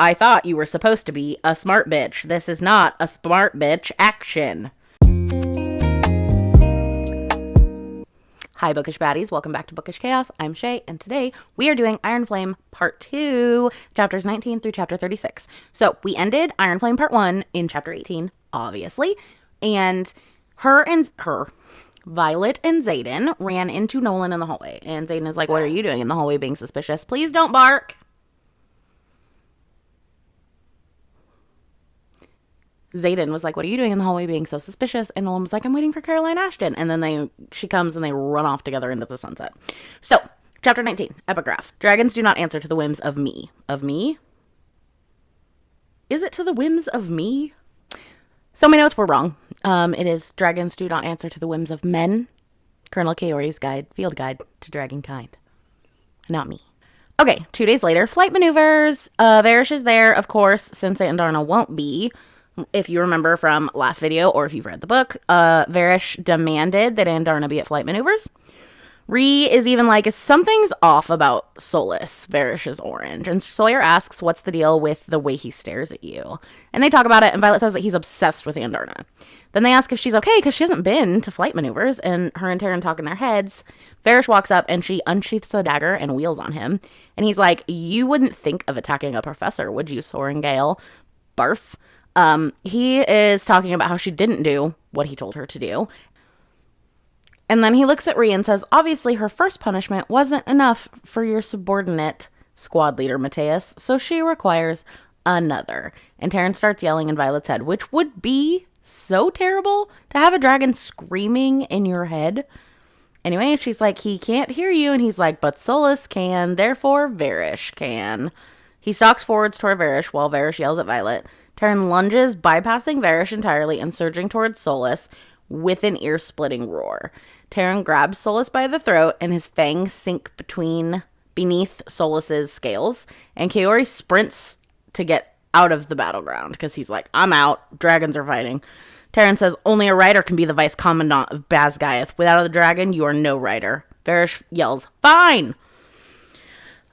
I thought you were supposed to be a smart bitch. This is not a smart bitch action. Hi, Bookish Baddies. Welcome back to Bookish Chaos. I'm Shay, and today we are doing Iron Flame Part 2, chapters 19 through chapter 36. So we ended Iron Flame Part 1 in chapter 18, obviously, and Violet and Xaden ran into Nolan in the hallway, and Xaden is like, what are you doing in the hallway being suspicious? Please don't bark. Xaden was like, what are you doing in the hallway being so suspicious? And Nolan was like, I'm waiting for Caroline Ashton. And then she comes and they run off together into the sunset. So, chapter 19, epigraph. Dragons do not answer to the whims of me. Of me? Is it to the whims of me? So my notes were wrong. It is dragons do not answer to the whims of men. Colonel Kaori's field guide to dragonkind. Not me. Okay, 2 days later, flight maneuvers. Varys is there, of course, since Andarna won't be. If you remember from last video, or if you've read the book, Varys demanded that Andarna be at flight maneuvers. Rhee is even like, something's off about Solis, Varys' orange. And Sawyer asks, what's the deal with the way he stares at you? And they talk about it, and Violet says that he's obsessed with Andarna. Then they ask if she's okay, because she hasn't been to flight maneuvers, and her and Taryn talk in their heads. Varys walks up, and she unsheaths a dagger and wheels on him. And he's like, you wouldn't think of attacking a professor, would you, Soren Gale? Barf. He is talking about how she didn't do what he told her to do. And then he looks at Rhee and says, obviously her first punishment wasn't enough for your subordinate squad leader, Mateus, so she requires another. And Taryn starts yelling in Violet's head, which would be so terrible to have a dragon screaming in your head. Anyway, she's like, he can't hear you. And he's like, but Solis can, therefore Varys can. He stalks forwards toward Varys while Varys yells at Violet. Taryn lunges, bypassing Varys entirely and surging towards Solis with an ear-splitting roar. Taryn grabs Solis by the throat, and his fangs sink beneath Solis's scales, and Kaori sprints to get out of the battleground, because he's like, I'm out, dragons are fighting. Taryn says, only a rider can be the vice commandant of Basgiath. Without a dragon, you are no rider. Varys yells, fine!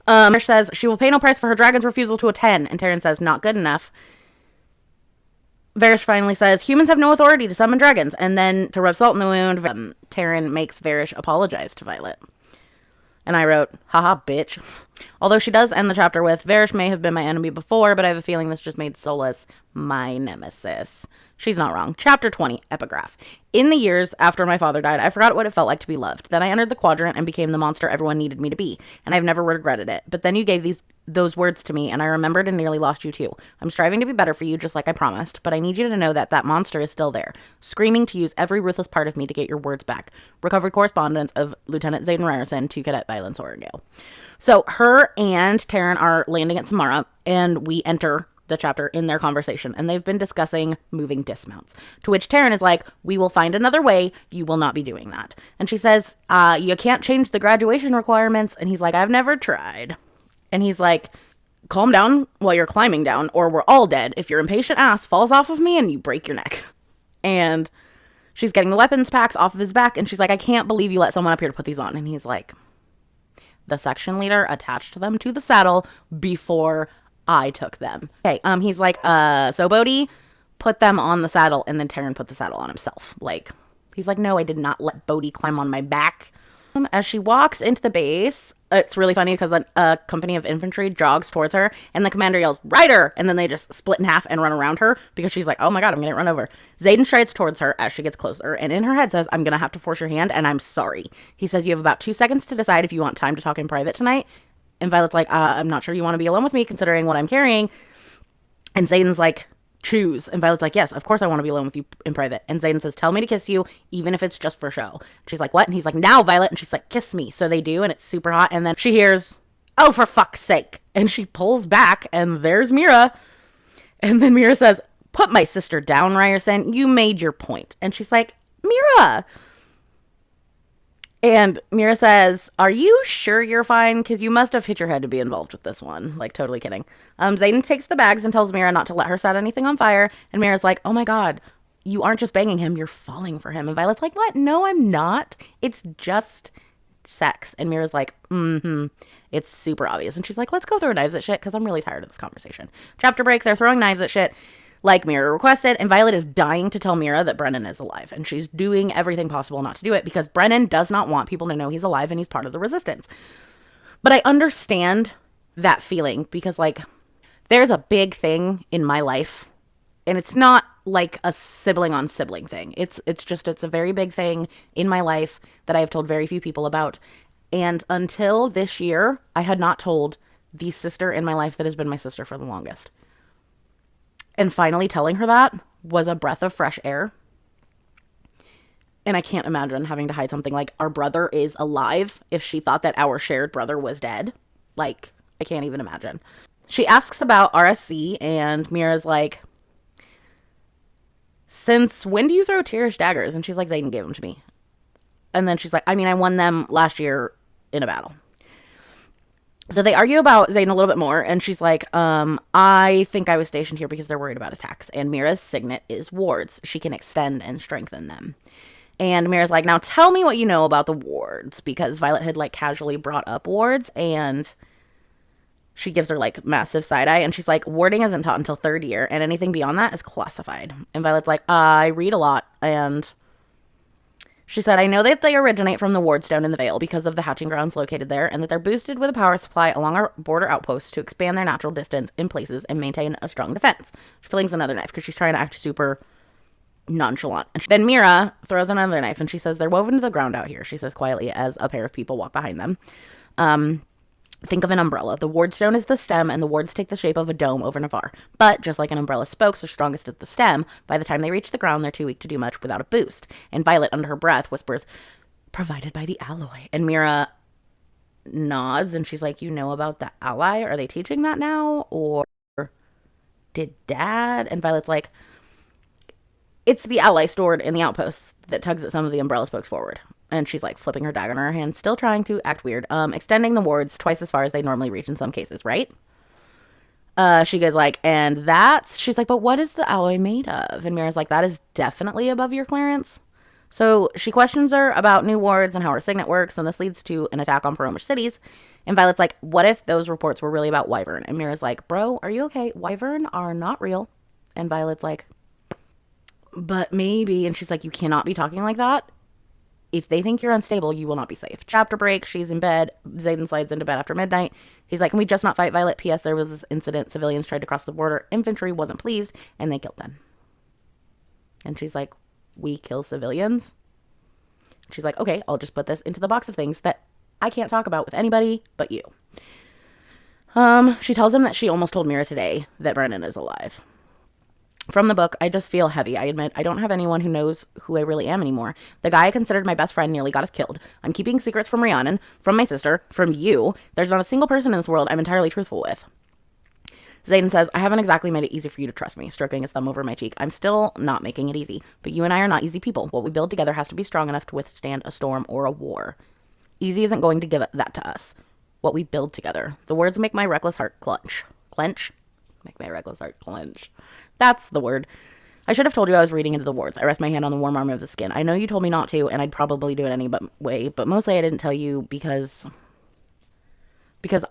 Varys says, she will pay no price for her dragon's refusal to attend, and Taryn says, not good enough. Varys finally says, humans have no authority to summon dragons. And then, to rub salt in the wound, Taryn makes Varys apologize to Violet. And I wrote, haha, bitch. Although she does end the chapter with, Varys may have been my enemy before, but I have a feeling this just made Solis my nemesis. She's not wrong. Chapter 20, epigraph. In the years after my father died, I forgot what it felt like to be loved. Then I entered the quadrant and became the monster everyone needed me to be. And I've never regretted it. But then you gave those words to me, and I remembered and nearly lost you too. I'm striving to be better for you, just like I promised, but I need you to know that monster is still there, screaming to use every ruthless part of me to get your words back. Recovered correspondence of Lieutenant Xaden Ryerson to Cadet Violet Sorengale. So her and Taryn are landing at Samara, and we enter the chapter in their conversation, and they've been discussing moving dismounts, to which Taryn is like, we will find another way, you will not be doing that. And she says, you can't change the graduation requirements, and he's like, I've never tried. And he's like, calm down while you're climbing down, or we're all dead if your impatient ass falls off of me and you break your neck. And she's getting the weapons packs off of his back, and she's like, I can't believe you let someone up here to put these on. And he's like, the section leader attached them to the saddle before I took them. Okay, he's like, so Bodhi put them on the saddle, and then Taryn put the saddle on himself. Like, he's like, no, I did not let Bodhi climb on my back. As she walks into the base, it's really funny because a company of infantry jogs towards her, and the commander yells, Rider! And then they just split in half and run around her because she's like, oh my god, I'm gonna get run over. Xaden strides towards her as she gets closer, and in her head says, I'm gonna have to force your hand, and I'm sorry. He says, you have about 2 seconds to decide if you want time to talk in private tonight. And Violet's like, I'm not sure you want to be alone with me considering what I'm carrying. And Xaden's like, choose. And Violet's like, yes, of course I want to be alone with you in private. And Xaden says, tell me to kiss you, even if it's just for show. She's like, what? And he's like, now, Violet. And she's like, kiss me. So they do, and it's super hot. And then she hears, oh, for fuck's sake. And she pulls back, and there's Mira. And then Mira says, put my sister down, Ryerson. You made your point. And she's like, Mira. And Mira says, are you sure you're fine? Because you must have hit your head to be involved with this one. Like, totally kidding. Xaden takes the bags and tells Mira not to let her set anything on fire. And Mira's like, oh my god, you aren't just banging him, you're falling for him. And Violet's like, what? No, I'm not. It's just sex. And Mira's like, it's super obvious. And she's like, let's go throw knives at shit because I'm really tired of this conversation. Chapter break, they're throwing knives at shit like Mira requested. And Violet is dying to tell Mira that Brennan is alive. And she's doing everything possible not to do it because Brennan does not want people to know he's alive and he's part of the resistance. But I understand that feeling because, like, there's a big thing in my life. And it's not like a sibling on sibling thing. It's a very big thing in my life that I have told very few people about. And until this year, I had not told the sister in my life that has been my sister for the longest. And finally telling her that was a breath of fresh air. And I can't imagine having to hide something like our brother is alive if she thought that our shared brother was dead. Like, I can't even imagine. She asks about RSC and Mira's like, since when do you throw Tirish daggers? And she's like, Zayden gave them to me. And then she's like, I mean, I won them last year in a battle. So they argue about Zayden a little bit more. And she's like, I think I was stationed here because they're worried about attacks. And Mira's signet is wards. She can extend and strengthen them. And Mira's like, now tell me what you know about the wards. Because Violet had like casually brought up wards. And she gives her like massive side eye and she's like, warding isn't taught until third year and anything beyond that is classified. And Violet's like, I read a lot. And she said, I know that they originate from the wardstone in the Vale because of the hatching grounds located there and that they're boosted with a power supply along our border outposts to expand their natural distance in places and maintain a strong defense. She flings another knife because she's trying to act super nonchalant. And then Mira throws another knife and she says, they're woven to the ground out here, she says quietly as a pair of people walk behind them. Think of an umbrella. The wardstone is the stem, and the wards take the shape of a dome over Navarre. But, just like an umbrella's spokes are strongest at the stem, by the time they reach the ground, they're too weak to do much without a boost. And Violet, under her breath, whispers, provided by the alloy. And Mira nods, and she's like, you know about the ally? Are they teaching that now? Or did Dad? And Violet's like, it's the ally stored in the outposts that tugs at some of the umbrella spokes forward. And she's like flipping her dagger in her hand, still trying to act weird. Extending the wards twice as far as they normally reach in some cases, right? She goes like, and she's like, but what is the alloy made of? And Mira's like, that is definitely above your clearance. So she questions her about new wards and how her signet works. And this leads to an attack on Peromish cities. And Violet's like, what if those reports were really about Wyvern? And Mira's like, bro, are you okay? Wyvern are not real. And Violet's like, but maybe. And she's like, you cannot be talking like that. If they think you're unstable, you will not be safe. Chapter break. She's in bed. Zayden slides into bed after midnight. He's like, can we just not fight, Violet? P.S. There was this incident. Civilians tried to cross the border. Infantry wasn't pleased, and they killed them. And she's like, we kill civilians? She's like, okay, I'll just put this into the box of things that I can't talk about with anybody but you. She tells him that she almost told Mira today that Brennan is alive. From the book, I just feel heavy. I admit I don't have anyone who knows who I really am anymore. The guy I considered my best friend nearly got us killed. I'm keeping secrets from Rhiannon, from my sister, from you. There's not a single person in this world I'm entirely truthful with. Zayden says, I haven't exactly made it easy for you to trust me, stroking his thumb over my cheek. I'm still not making it easy. But you and I are not easy people. What we build together has to be strong enough to withstand a storm or a war. Easy isn't going to give that to us. What we build together. The words make my reckless heart clench. Clench? Make my reckless heart clench. That's the word. I should have told you I was reading into the wards. I rest my hand on the warm arm of the skin. I know you told me not to, and I'd probably do it anyway, but mostly I didn't tell you because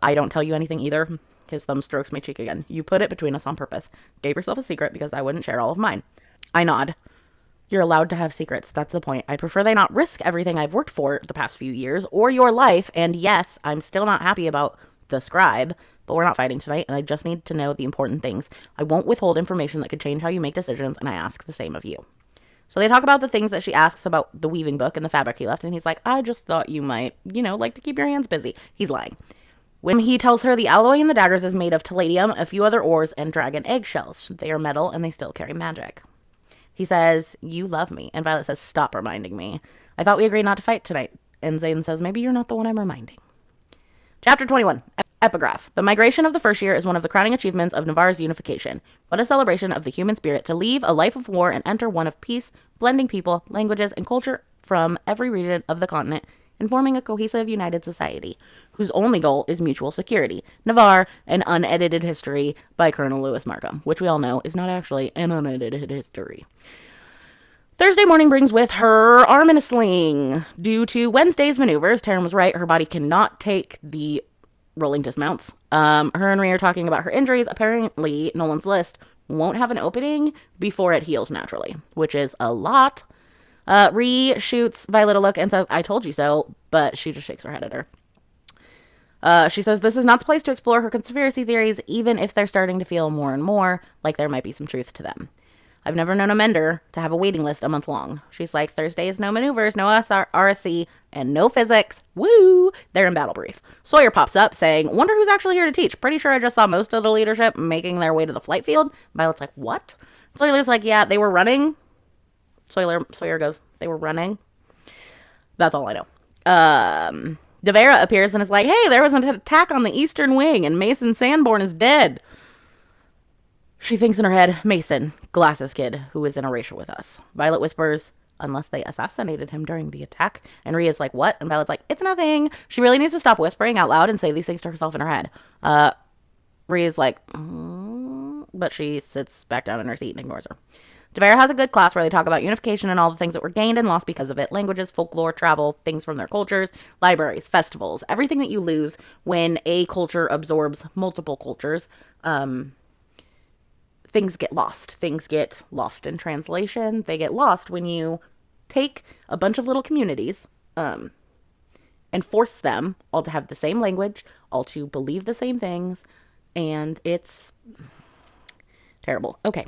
I don't tell you anything either. His thumb strokes my cheek again. You put it between us on purpose. Gave yourself a secret because I wouldn't share all of mine. I nod. You're allowed to have secrets. That's the point. I prefer they not risk everything I've worked for the past few years or your life. And yes, I'm still not happy about the scribe, but we're not fighting tonight, and I just need to know the important things. I won't withhold information that could change how you make decisions, and I ask the same of you. So they talk about the things that she asks about the weaving book and the fabric he left, and he's like, I just thought you might, like to keep your hands busy. He's lying. When he tells her the alloy in the daggers is made of palladium, a few other ores, and dragon eggshells. They are metal, and they still carry magic. He says, you love me, and Violet says, stop reminding me. I thought we agreed not to fight tonight. And Zayden says, maybe you're not the one I'm reminding. Chapter 21. Epigraph. The migration of the first year is one of the crowning achievements of Navarre's unification. What a celebration of the human spirit to leave a life of war and enter one of peace, blending people, languages, and culture from every region of the continent and forming a cohesive, united society, whose only goal is mutual security. Navarre, an unedited history by Colonel Lewis Markham, which we all know is not actually an unedited history. Thursday morning brings with her arm in a sling. Due to Wednesday's maneuvers, Taryn was right. Her body cannot take the rolling dismounts. Her and Rhea are talking about her injuries. Apparently, Nolan's list won't have an opening before it heals naturally, which is a lot. Rhea shoots Violet a look and says, I told you so, but she just shakes her head at her. She says this is not the place to explore her conspiracy theories, even if they're starting to feel more and more like there might be some truth to them. I've never known a mender to have a waiting list a month long. She's like, Thursdays, no maneuvers, no RSC, and no physics. Woo! They're in battle brief. Sawyer pops up saying, wonder who's actually here to teach. Pretty sure I just saw most of the leadership making their way to the flight field. Violet's like, what? Sawyer's like, yeah, they were running. Sawyer goes, they were running. That's all I know. Devera appears and is like, hey, there was an attack on the eastern wing and Mason Sanborn is dead. She thinks in her head, Mason, glasses kid, who is interracial with us. Violet whispers, unless they assassinated him during the attack. And Rhea's like, what? And Violet's like, it's nothing. She really needs to stop whispering out loud and say these things to herself in her head. Rhea's like, but she sits back down in her seat and ignores her. Devera has a good class where they talk about unification and all the things that were gained and lost because of it. Languages, folklore, travel, things from their cultures, libraries, festivals, everything that you lose when a culture absorbs multiple cultures. Things get lost. Things get lost in translation. They get lost when you take a bunch of little communities and force them all to have the same language, all to believe the same things, and it's terrible. Okay.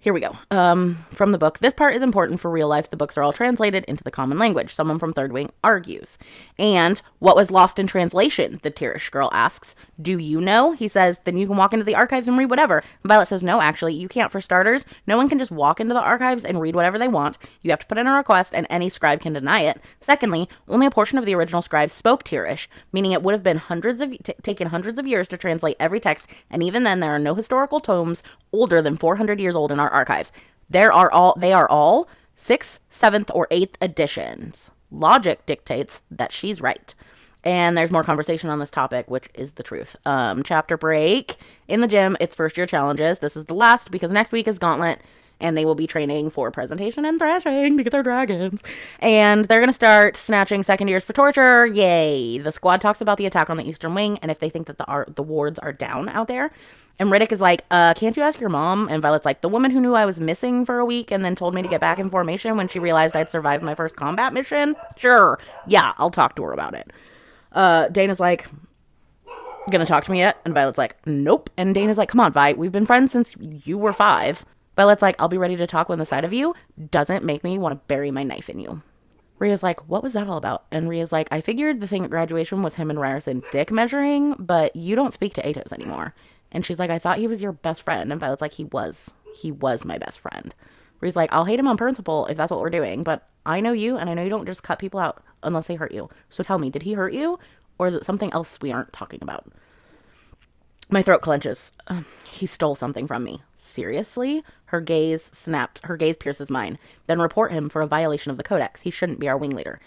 Here we go. From the book. This part is important for real life. The books are all translated into the common language. Someone from Third Wing argues. And what was lost in translation? The Tirish girl asks. Do you know? He says, then you can walk into the archives and read whatever. Violet says, no, actually, you can't. For starters, no one can just walk into the archives and read whatever they want. You have to put in a request and any scribe can deny it. Secondly, only a portion of the original scribes spoke Tirish, meaning it would have been taken hundreds of years to translate every text. And even then, there are no historical tomes older than 400 years old in our archives. They are all 6th, 7th, or 8th editions. Logic dictates that she's right. And there's more conversation on this topic, which is the truth. Chapter break. In the gym, it's first year challenges. This is the last because next week is Gauntlet. And they will be training for presentation and thrashing to get their dragons. And they're going to start snatching second years for torture. Yay. The squad talks about the attack on the Eastern Wing and if they think that the wards are down out there. And Riddick is like, can't you ask your mom? And Violet's like, the woman who knew I was missing for a week and then told me to get back in formation when she realized I'd survived my first combat mission? Sure. Yeah, I'll talk to her about it. Dana's like, gonna talk to me yet? And Violet's like, nope. And Dana's like, come on, Vi, we've been friends since you were 5. Violet's like, I'll be ready to talk when the sight of you doesn't make me want to bury my knife in you. Rhea's like, what was that all about? And Rhea's like, I figured the thing at graduation was him and Ryerson dick measuring, but you don't speak to Atos anymore. And she's like, I thought he was your best friend. And Violet's like, he was my best friend. Rhea's like, I'll hate him on principle if that's what we're doing, but I know you, and I know you don't just cut people out unless they hurt you. So tell me, did he hurt you? Or is it something else we aren't talking about? My throat clenches. He stole something from me. Seriously? Her gaze pierces mine. Then report him for a violation of the codex. He shouldn't be our wing leader.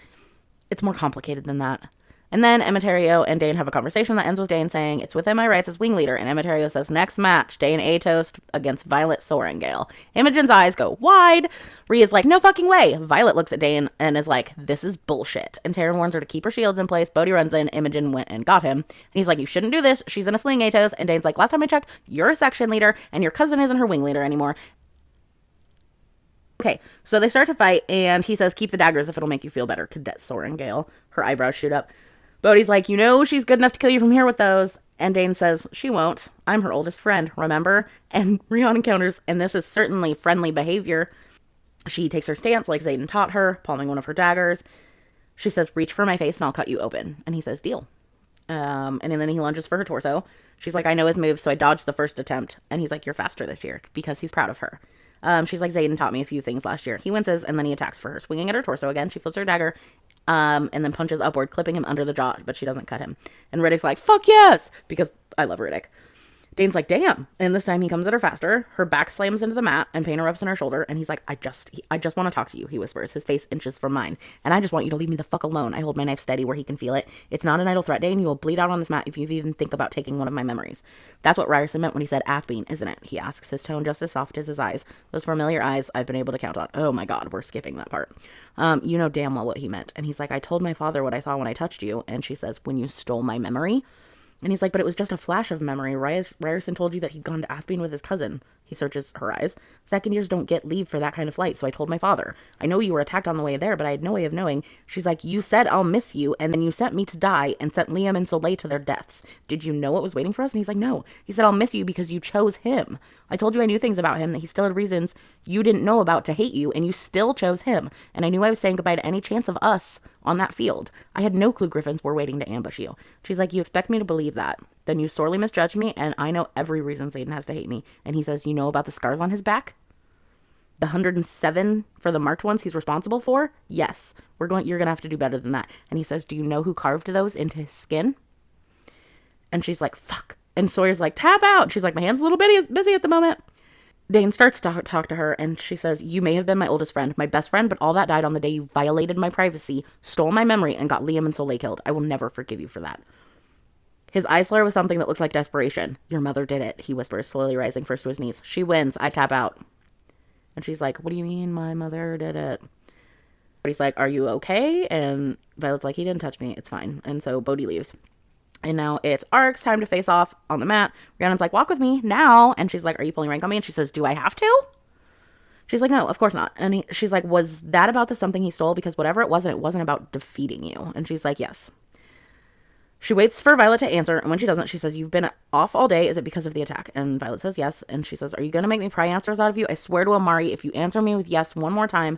It's more complicated than that. And then Emeterio and Dane have a conversation that ends with Dane saying, it's within my rights as wing leader. And Emeterio says, next match, Dane Atos against Violet Sorengale. Imogen's eyes go wide. Rhea's like, no fucking way. Violet looks at Dane and is like, this is bullshit. And Taryn warns her to keep her shields in place. Bodhi runs in. Imogen went and got him. And he's like, you shouldn't do this. She's in a sling, Atos. And Dane's like, last time I checked, you're a section leader and your cousin isn't her wing leader anymore. Okay, so they start to fight, and he says, keep the daggers if it'll make you feel better, Cadet Sorengale. Her eyebrows shoot up. Bodhi's like, you know she's good enough to kill you from here with those. And Dane says, she won't. I'm her oldest friend, remember? And Rion encounters, and this is certainly friendly behavior. She takes her stance like Xaden taught her, palming one of her daggers. She says, reach for my face and I'll cut you open. And he says, deal. And then he lunges for her torso. She's like, I know his moves, so I dodged the first attempt. And he's like, you're faster this year, because he's proud of her. She's like, Xaden taught me a few things last year. He winces, and then he attacks for her, swinging at her torso again. She flips her dagger, and then punches upward, clipping him under the jaw, but she doesn't cut him. And Riddick's like, fuck yes! Because I love Riddick. Dane's like, damn. And this time he comes at her faster. Her back slams into the mat and Painter rubs on her shoulder. And he's like, I just want to talk to you, he whispers, his face inches from mine. And I just want you to leave me the fuck alone. I hold my knife steady where he can feel it. It's not an idle threat, Dane. You will bleed out on this mat if you even think about taking one of my memories. That's what Ryerson meant when he said Athbean, isn't it? He asks, his tone just as soft as his eyes. Those familiar eyes I've been able to count on. Oh my God, we're skipping that part. You know damn well what he meant. And he's like, I told my father what I saw when I touched you. And she says, when you stole my memory? And he's like, but it was just a flash of memory. Ryerson told you that he'd gone to Athbean with his cousin. He searches her eyes. Second years don't get leave for that kind of flight, so I told my father. I know you were attacked on the way there, but I had no way of knowing. She's like, you said I'll miss you, and then you sent me to die and sent Liam and Soleil to their deaths. Did you know what was waiting for us? And he's like, no. He said, I'll miss you because you chose him. I told you I knew things about him, that he still had reasons you didn't know about to hate you, and you still chose him. And I knew I was saying goodbye to any chance of us on that field. I had no clue Griffins were waiting to ambush you. She's like, you expect me to believe that? Then you sorely misjudged me, and I know every reason Satan has to hate me. And he says, you know about the scars on his back? The 107 for the marked ones he's responsible for? Yes. You're going to have to do better than that. And he says, do you know who carved those into his skin? And she's like, fuck. And Sawyer's like, tap out. She's like, my hand's a little bit busy at the moment. Dane starts to talk to her, and she says, you may have been my oldest friend, my best friend, but all that died on the day you violated my privacy, stole my memory, and got Liam and Soleil killed. I will never forgive you for that. His eyes flare with something that looks like desperation. Your mother did it, he whispers, slowly rising first to his knees. She wins. I tap out. And she's like, what do you mean my mother did it? But he's like, are you okay? And Violet's like, he didn't touch me. It's fine. And so Bodhi leaves. And now it's Arc's time to face off on the mat. Rhiannon's like, walk with me now. And she's like, are you pulling rank on me? And she says, do I have to? She's like, no, of course not. And she's like, was that about the something he stole? Because whatever it wasn't about defeating you. And she's like, yes. She waits for Violet to answer, and when she doesn't, she says, you've been off all day. Is it because of the attack? And Violet says yes, and she says, are you going to make me pry answers out of you? I swear to Amari, if you answer me with yes one more time.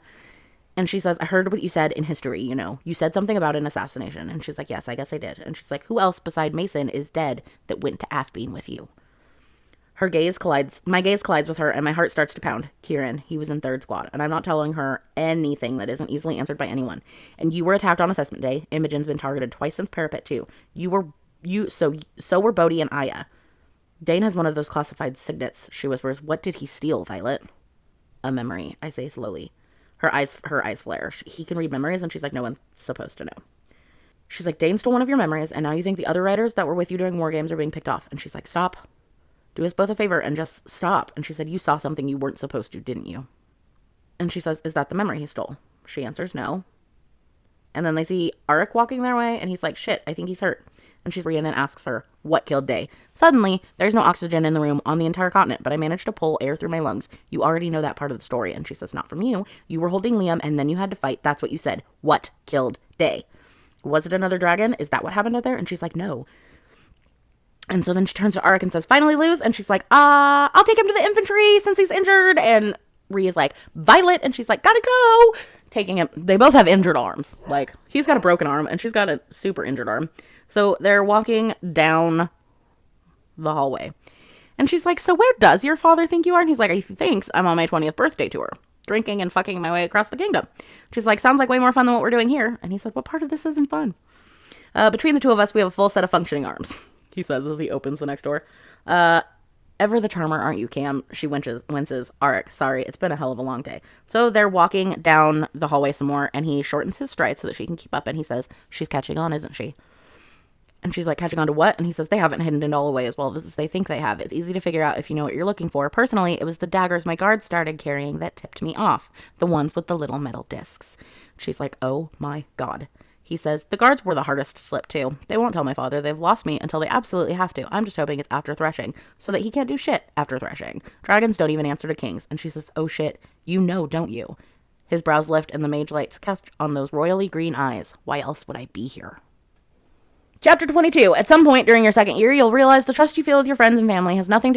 And she says, I heard what you said in history, you know. You said something about an assassination. And she's like, yes, I guess I did. And she's like, who else beside Mason is dead that went to Athbean with you? My gaze collides with her, and my heart starts to pound. Kieran, he was in 3rd squad, and I'm not telling her anything that isn't easily answered by anyone. And you were attacked on assessment day. Imogen's been targeted twice since Parapet too. So were Bodhi and Aya. Dane has one of those classified signets, she whispers. What did he steal, Violet? A memory, I say slowly. Her eyes flare. He can read memories, and she's like, no one's supposed to know. She's like, Dane stole one of your memories, and now you think the other writers that were with you during war games are being picked off. And she's like, stop. Do us both a favor and just stop. And she said, you saw something you weren't supposed to, didn't you? And she says, is that the memory he stole? She answers no. And then they see Arik walking their way, and he's like, shit, I think he's hurt. And she's Rhiannon and asks her, what killed Day? Suddenly, there's no oxygen in the room on the entire continent, but I managed to pull air through my lungs. You already know that part of the story. And she says, not from you. You were holding Liam, and then you had to fight. That's what you said. What killed Day? Was it another dragon? Is that what happened out there? And she's like, no. And so then she turns to Arik and says, finally lose? And she's like, I'll take him to the infantry since he's injured. And Rhea is like, Violet. And she's like, gotta go. Taking him. They both have injured arms. Like, he's got a broken arm and she's got a super injured arm. So they're walking down the hallway. And she's like, so where does your father think you are? And he's like, he thinks I'm on my 20th birthday tour, drinking and fucking my way across the kingdom. She's like, sounds like way more fun than what we're doing here. And he said, what part of this isn't fun? Between the two of us, we have a full set of functioning arms, he says as he opens the next door. Ever the charmer, aren't you, Cam? She winces. Arik, sorry, it's been a hell of a long day. So they're walking down the hallway some more, and he shortens his stride so that she can keep up, and he says, she's catching on, isn't she? And she's like, catching on to what? And he says, they haven't hidden it all away as well as they think they have. It's easy to figure out if you know what you're looking for. Personally, it was the daggers my guards started carrying that tipped me off. The ones with the little metal discs. She's like, oh my God. He says, the guards were the hardest to slip too. They won't tell my father. They've lost me until they absolutely have to. I'm just hoping it's after threshing, so that he can't do shit after threshing. Dragons don't even answer to kings. And she says, oh shit, you know, don't you? His brows lift and the mage lights catch on those royally green eyes. Why else would I be here? Chapter 22. At some point during your second year, you'll realize the trust you feel with your friends and family has nothing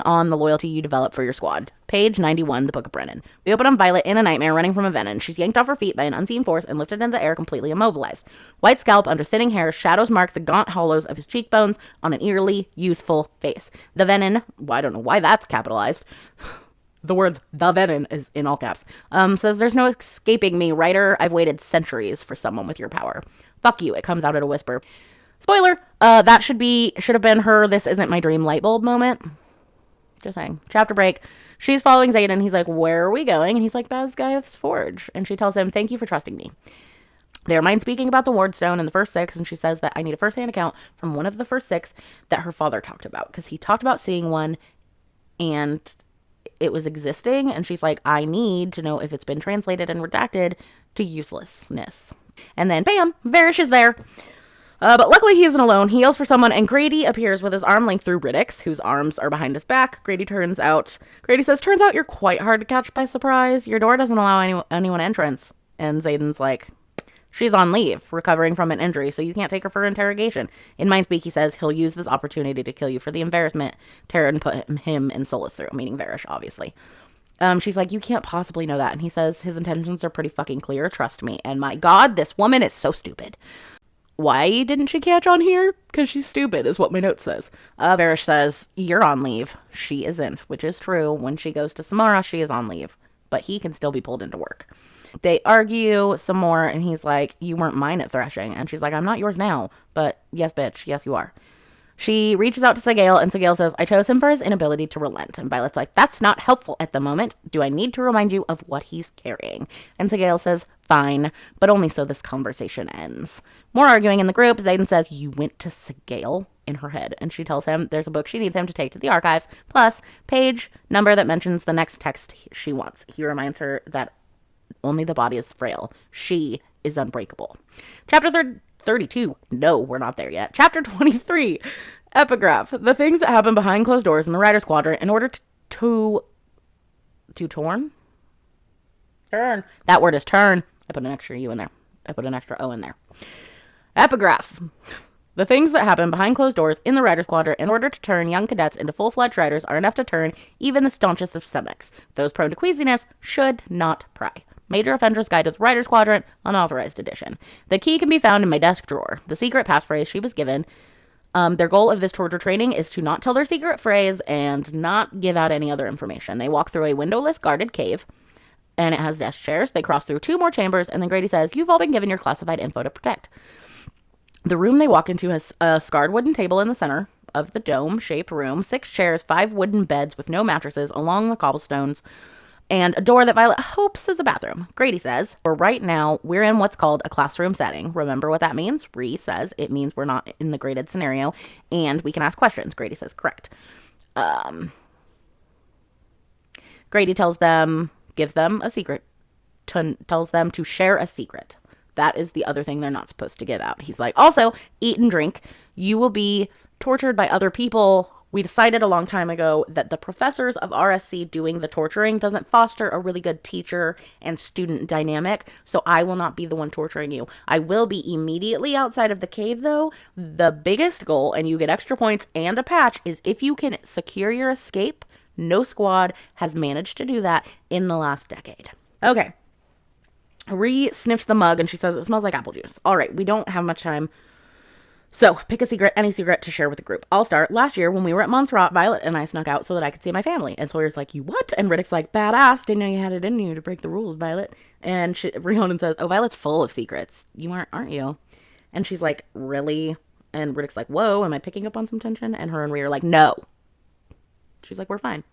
on the loyalty you develop for your squad. Page 91, the Book of Brennan. We open on Violet in a nightmare running from a venom. She's yanked off her feet by an unseen force and lifted into the air completely immobilized. White scalp under thinning hair, shadows mark the gaunt hollows of his cheekbones on an eerily youthful face. The venom, well, I don't know why that's capitalized. The words, the venom, is in all caps. Says, there's no escaping me, writer. I've waited centuries for someone with your power. Fuck you, it comes out at a whisper. Spoiler, that should have been her "this isn't my dream" light bulb moment. Just saying. Chapter break. She's following Zayden. He's like, where are we going? And he's like, Basgaiath's Forge. And she tells him, thank you for trusting me. They are mind speaking about the Wardstone in the first 6, and she says that I need a first-hand account from one of the first 6 that her father talked about, because he talked about seeing one and it was existing, and she's like, I need to know if it's been translated and redacted to uselessness. And then, bam, Varish is there. But luckily he isn't alone. He yells for someone, and Grady appears with his arm linked through Riddick's, whose arms are behind his back. Grady says, turns out you're quite hard to catch by surprise. Your door doesn't allow anyone entrance. And Zayden's like, she's on leave, recovering from an injury, so you can't take her for interrogation. In Mindspeak, he says he'll use this opportunity to kill you for the embarrassment Taryn put him and Solus through, meaning Varish, obviously. She's like, you can't possibly know that. And he says his intentions are pretty fucking clear, trust me. And my God, this woman is so stupid. Why didn't she catch on here? Because she's stupid, is what my note says. Varish says, you're on leave. She isn't, which is true. When she goes to Samara, she is on leave. But he can still be pulled into work. They argue some more, and he's like, you weren't mine at threshing. And she's like, I'm not yours now. But yes, bitch, yes, you are. She reaches out to Sigale, and Sigale says, I chose him for his inability to relent. And Violet's like, that's not helpful at the moment. Do I need to remind you of what he's carrying? And Sigale says, fine, but only so this conversation ends. More arguing in the group. Zayden says, you went to Sigale? In her head. And she tells him there's a book she needs him to take to the archives, plus page number that mentions the next text she wants. He reminds her that only the body is frail. She is unbreakable. Chapter 32. No, we're not there yet. Chapter 23. Epigraph. The things that happen behind closed doors in the Writer's Quadrant in order to turn? That word is turn. I put an extra U in there. I put an extra O in there. Epigraph. The things that happen behind closed doors in the Writer's Quadrant in order to turn young cadets into full-fledged writers are enough to turn even the staunchest of stomachs. Those prone to queasiness should not pry. Major Offender's Guide to the Writer's Quadrant, unauthorized edition. The key can be found in my desk drawer. The secret passphrase she was given. Their goal of this torture training is to not tell their secret phrase and not give out any other information. They walk through a windowless guarded cave, and it has desk chairs. They cross through 2 more chambers, and then Grady says, you've all been given your classified info to protect. The room they walk into has a scarred wooden table in the center of the dome-shaped room, 6 chairs, 5 wooden beds with no mattresses along the cobblestones, and a door that Violet hopes is a bathroom. Grady says, for right now, we're in what's called a classroom setting. Remember what that means? Ree says it means we're not in the graded scenario, and we can ask questions. Grady says, correct. Grady tells them, gives them a secret, tells them to share a secret. That is the other thing they're not supposed to give out. He's like, also, eat and drink. You will be tortured by other people. We decided a long time ago that the professors of RSC doing the torturing doesn't foster a really good teacher and student dynamic, so I will not be the one torturing you. I will be immediately outside of the cave, though. The biggest goal, and you get extra points and a patch, is if you can secure your escape. No squad has managed to do that in the last decade. Okay. Ree sniffs the mug and she says it smells like apple juice. All right, we don't have much time. So, pick a secret, any secret to share with the group. I'll start. Last year, when we were at Montserrat, Violet and I snuck out so that I could see my family. And Sawyer's like, you what? And Riddick's like, badass. Didn't know you had it in you to break the rules, Violet. And Rhiannon says, oh, Violet's full of secrets. You aren't you? And she's like, really? And Riddick's like, whoa, am I picking up on some tension? And her and Rhea are like, no. She's like, we're fine.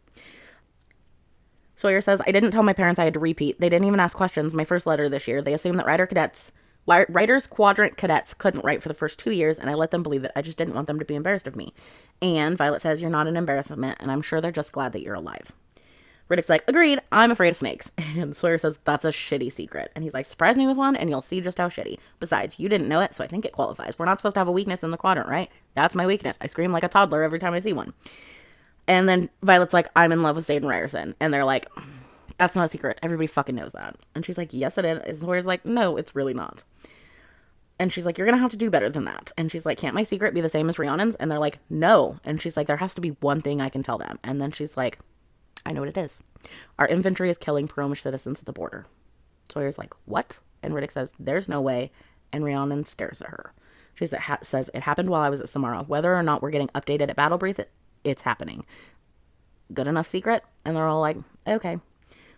Sawyer says, I didn't tell my parents I had to repeat. They didn't even ask questions my first letter this year. They assumed that Writer's Quadrant cadets couldn't write for the first 2 years, and I let them believe it. I just didn't want them to be embarrassed of me. And Violet says, you're not an embarrassment, and I'm sure they're just glad that you're alive. Riddick's like, agreed, I'm afraid of snakes. And Sawyer says, that's a shitty secret. And he's like, surprise me with one, and you'll see just how shitty. Besides, you didn't know it, so I think it qualifies. We're not supposed to have a weakness in the quadrant, right? That's my weakness. I scream like a toddler every time I see one. And then Violet's like, I'm in love with Zayden Ryerson. And they're like, that's not a secret. Everybody fucking knows that. And she's like, yes, it is. And Sawyer's like, no, it's really not. And she's like, you're going to have to do better than that. And she's like, can't my secret be the same as Rhiannon's? And they're like, no. And she's like, there has to be one thing I can tell them. And then she's like, I know what it is. Our infantry is killing Promish citizens at the border. Sawyer's like, what? And Riddick says, there's no way. And Rhiannon stares at her. She says, it happened while I was at Samara. Whether or not we're getting updated at Battle Breath, it's happening. Good enough secret? And they're all like, okay.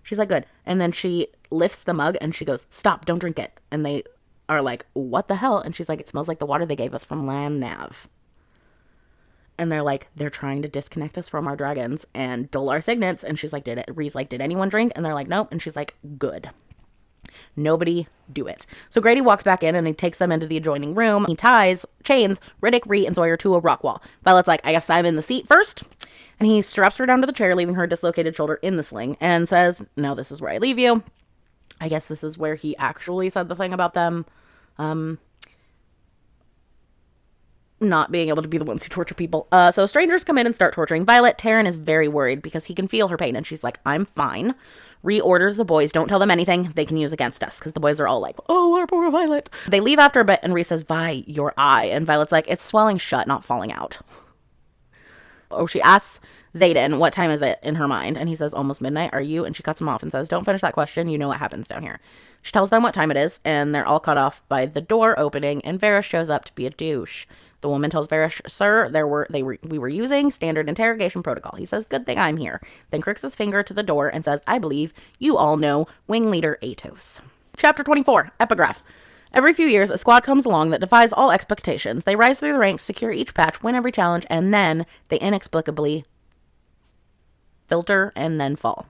She's like, good. And then she lifts the mug and she goes, stop, don't drink it. And they are like, what the hell? And she's like, it smells like the water they gave us from Land Nav. And they're like, they're trying to disconnect us from our dragons and dull our signets. And she's like, Ree's like, did anyone drink? And they're like, nope. And she's like, good. Nobody do it. So Grady walks back in and he takes them into the adjoining room. He chains Riddick, Ree, and Sawyer to a rock wall. Violet's like, I guess I'm in the seat first. And he straps her down to the chair, leaving her dislocated shoulder in the sling, and says, no, this is where I leave you. I guess this is where he actually said the thing about them not being able to be the ones who torture people. So strangers come in and start torturing Violet. Taryn is very worried because he can feel her pain, and she's like, I'm fine. Reorders the boys, don't tell them anything they can use against us, because the boys are all like, oh, our poor Violet. They leave after a bit, and Ree says, Vi, your eye. And Violet's like, it's swelling shut, not falling out. Oh, she asks Xaden, what time is it in her mind? And he says, almost midnight. Are you? And she cuts him off and says, don't finish that question. You know what happens down here. She tells them what time it is, and they're all cut off by the door opening, and Varys shows up to be a douche. The woman tells Varys, sir, we were using standard interrogation protocol. He says, good thing I'm here. Then crooks his finger to the door and says, I believe you all know Wing Leader Atos. Chapter 24, Epigraph. Every few years, a squad comes along that defies all expectations. They rise through the ranks, secure each patch, win every challenge, and then they inexplicably filter and then fall.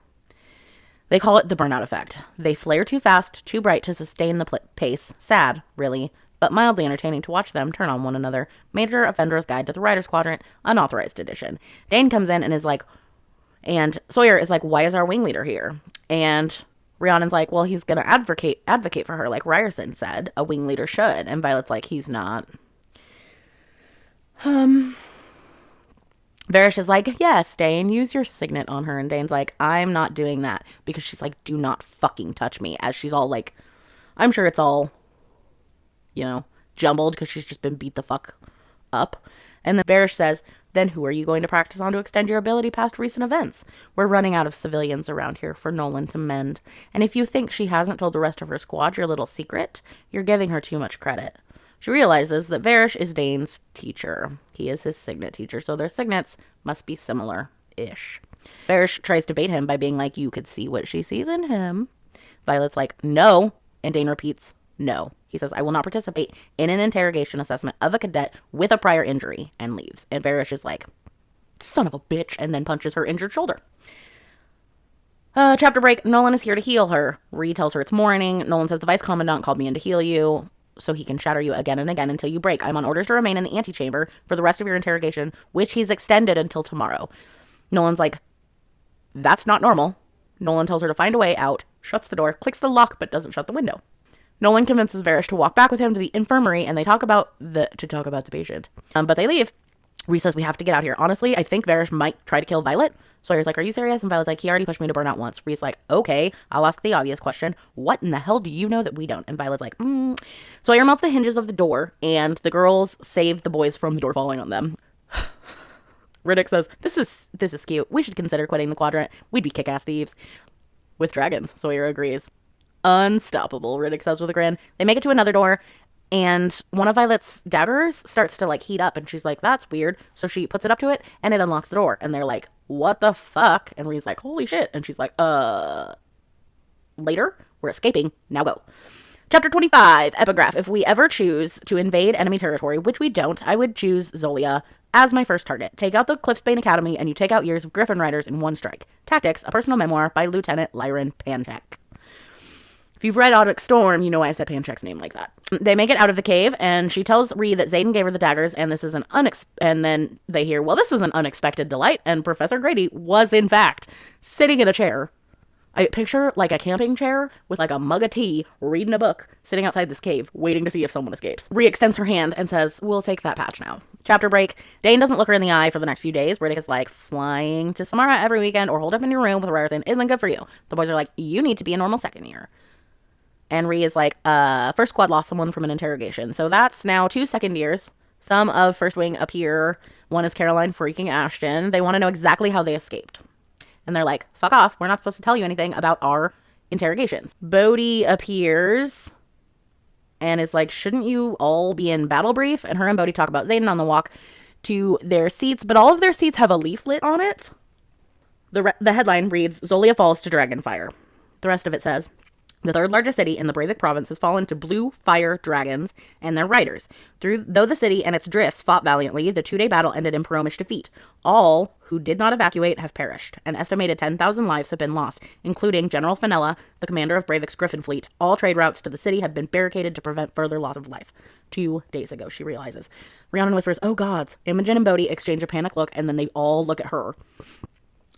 They call it the burnout effect. They flare too fast, too bright to sustain the pace. Sad, really, but mildly entertaining to watch them turn on one another. Major Offender's Guide to the Writer's Quadrant, unauthorized edition. Dane comes in and is like, and Sawyer is like, why is our wing leader here? And Rhiannon's like, well, he's going to advocate for her, like Ryerson said a wing leader should. And Violet's like, he's not. Varys is like, yes, Dane, use your signet on her. And Dane's like, I'm not doing that. Because she's like, do not fucking touch me. As she's all like, I'm sure it's all, jumbled because she's just been beat the fuck up. And then Varys says, then who are you going to practice on to extend your ability past recent events? We're running out of civilians around here for Nolan to mend. And if you think she hasn't told the rest of her squad your little secret, you're giving her too much credit. She realizes that Varys is Dane's teacher. He is his signet teacher, so their signets must be similar-ish. Varys tries to bait him by being like, you could see what she sees in him. Violet's like, no. And Dane repeats, no. He says, I will not participate in an interrogation assessment of a cadet with a prior injury, and leaves. And Varys is like, son of a bitch, and then punches her injured shoulder. Chapter break. Nolan is here to heal her. Ree tells her it's morning. Nolan says, the vice commandant called me in to heal you, so he can shatter you again and again until you break. I'm on orders to remain in the antechamber for the rest of your interrogation, which he's extended until tomorrow. Nolan's like, that's not normal. Nolan tells her to find a way out, shuts the door, clicks the lock, but doesn't shut the window. Nolan convinces Varys to walk back with him to the infirmary, and they talk about the patient. But they leave. Ree says, we have to get out here. Honestly, I think Varys might try to kill Violet. Sawyer's like, are you serious? And Violet's like, he already pushed me to burnout once. Ree's like, okay, I'll ask the obvious question. What in the hell do you know that we don't? And Violet's like, Sawyer melts the hinges of the door, and the girls save the boys from the door falling on them. Riddick says, this is cute. We should consider quitting the quadrant. We'd be kick-ass thieves. With dragons. Sawyer agrees. Unstoppable, Riddick says with a grin. They make it to another door, and one of Violet's daggers starts to heat up, and she's like, that's weird. So she puts it up to it, and it unlocks the door. And they're like, what the fuck? And Ree's like, holy shit. And she's like, later? We're escaping. Now go. Chapter 25, Epigraph. If we ever choose to invade enemy territory, which we don't, I would choose Zolia as my first target. Take out the Cliffsbane Academy, and you take out years of Griffin Riders in one strike. Tactics, a personal memoir by Lieutenant Lyron Panchak. If you've read Audic Storm, you know why I said Panchak's name like that. They make it out of the cave, and she tells Ree that Xaden gave her the daggers, and this is and then they hear, well, this is an unexpected delight, and Professor Grady was, in fact, sitting in a chair. I picture, a camping chair with, a mug of tea, reading a book, sitting outside this cave, waiting to see if someone escapes. Ree extends her hand and says, we'll take that patch now. Chapter break. Dane doesn't look her in the eye for the next few days. Riddick is like, flying to Samara every weekend or holed up in your room with Ryerson isn't good for you. The boys are like, you need to be a normal second year. And Ree is like, first squad lost someone from an interrogation. So that's now 2 second years. Some of First Wing appear. One is Caroline freaking Ashton. They want to know exactly how they escaped. And they're like, fuck off. We're not supposed to tell you anything about our interrogations. Bodhi appears and is like, shouldn't you all be in battle brief? And her and Bodhi talk about Xaden on the walk to their seats. But all of their seats have a leaflet on it. The headline reads, Zolia falls to Dragonfire. The rest of it says, The third largest city in the Breivik province has fallen to blue fire dragons and their riders. Though the city and its drifts fought valiantly, the 2-day battle ended in Peromish defeat. All who did not evacuate have perished. An estimated 10,000 lives have been lost, including General Fenella, the commander of Breivik's Griffin fleet. All trade routes to the city have been barricaded to prevent further loss of life. 2 days ago, she realizes. Rhiannon whispers, "Oh gods." Imogen and Bodhi exchange a panicked look, and then they all look at her.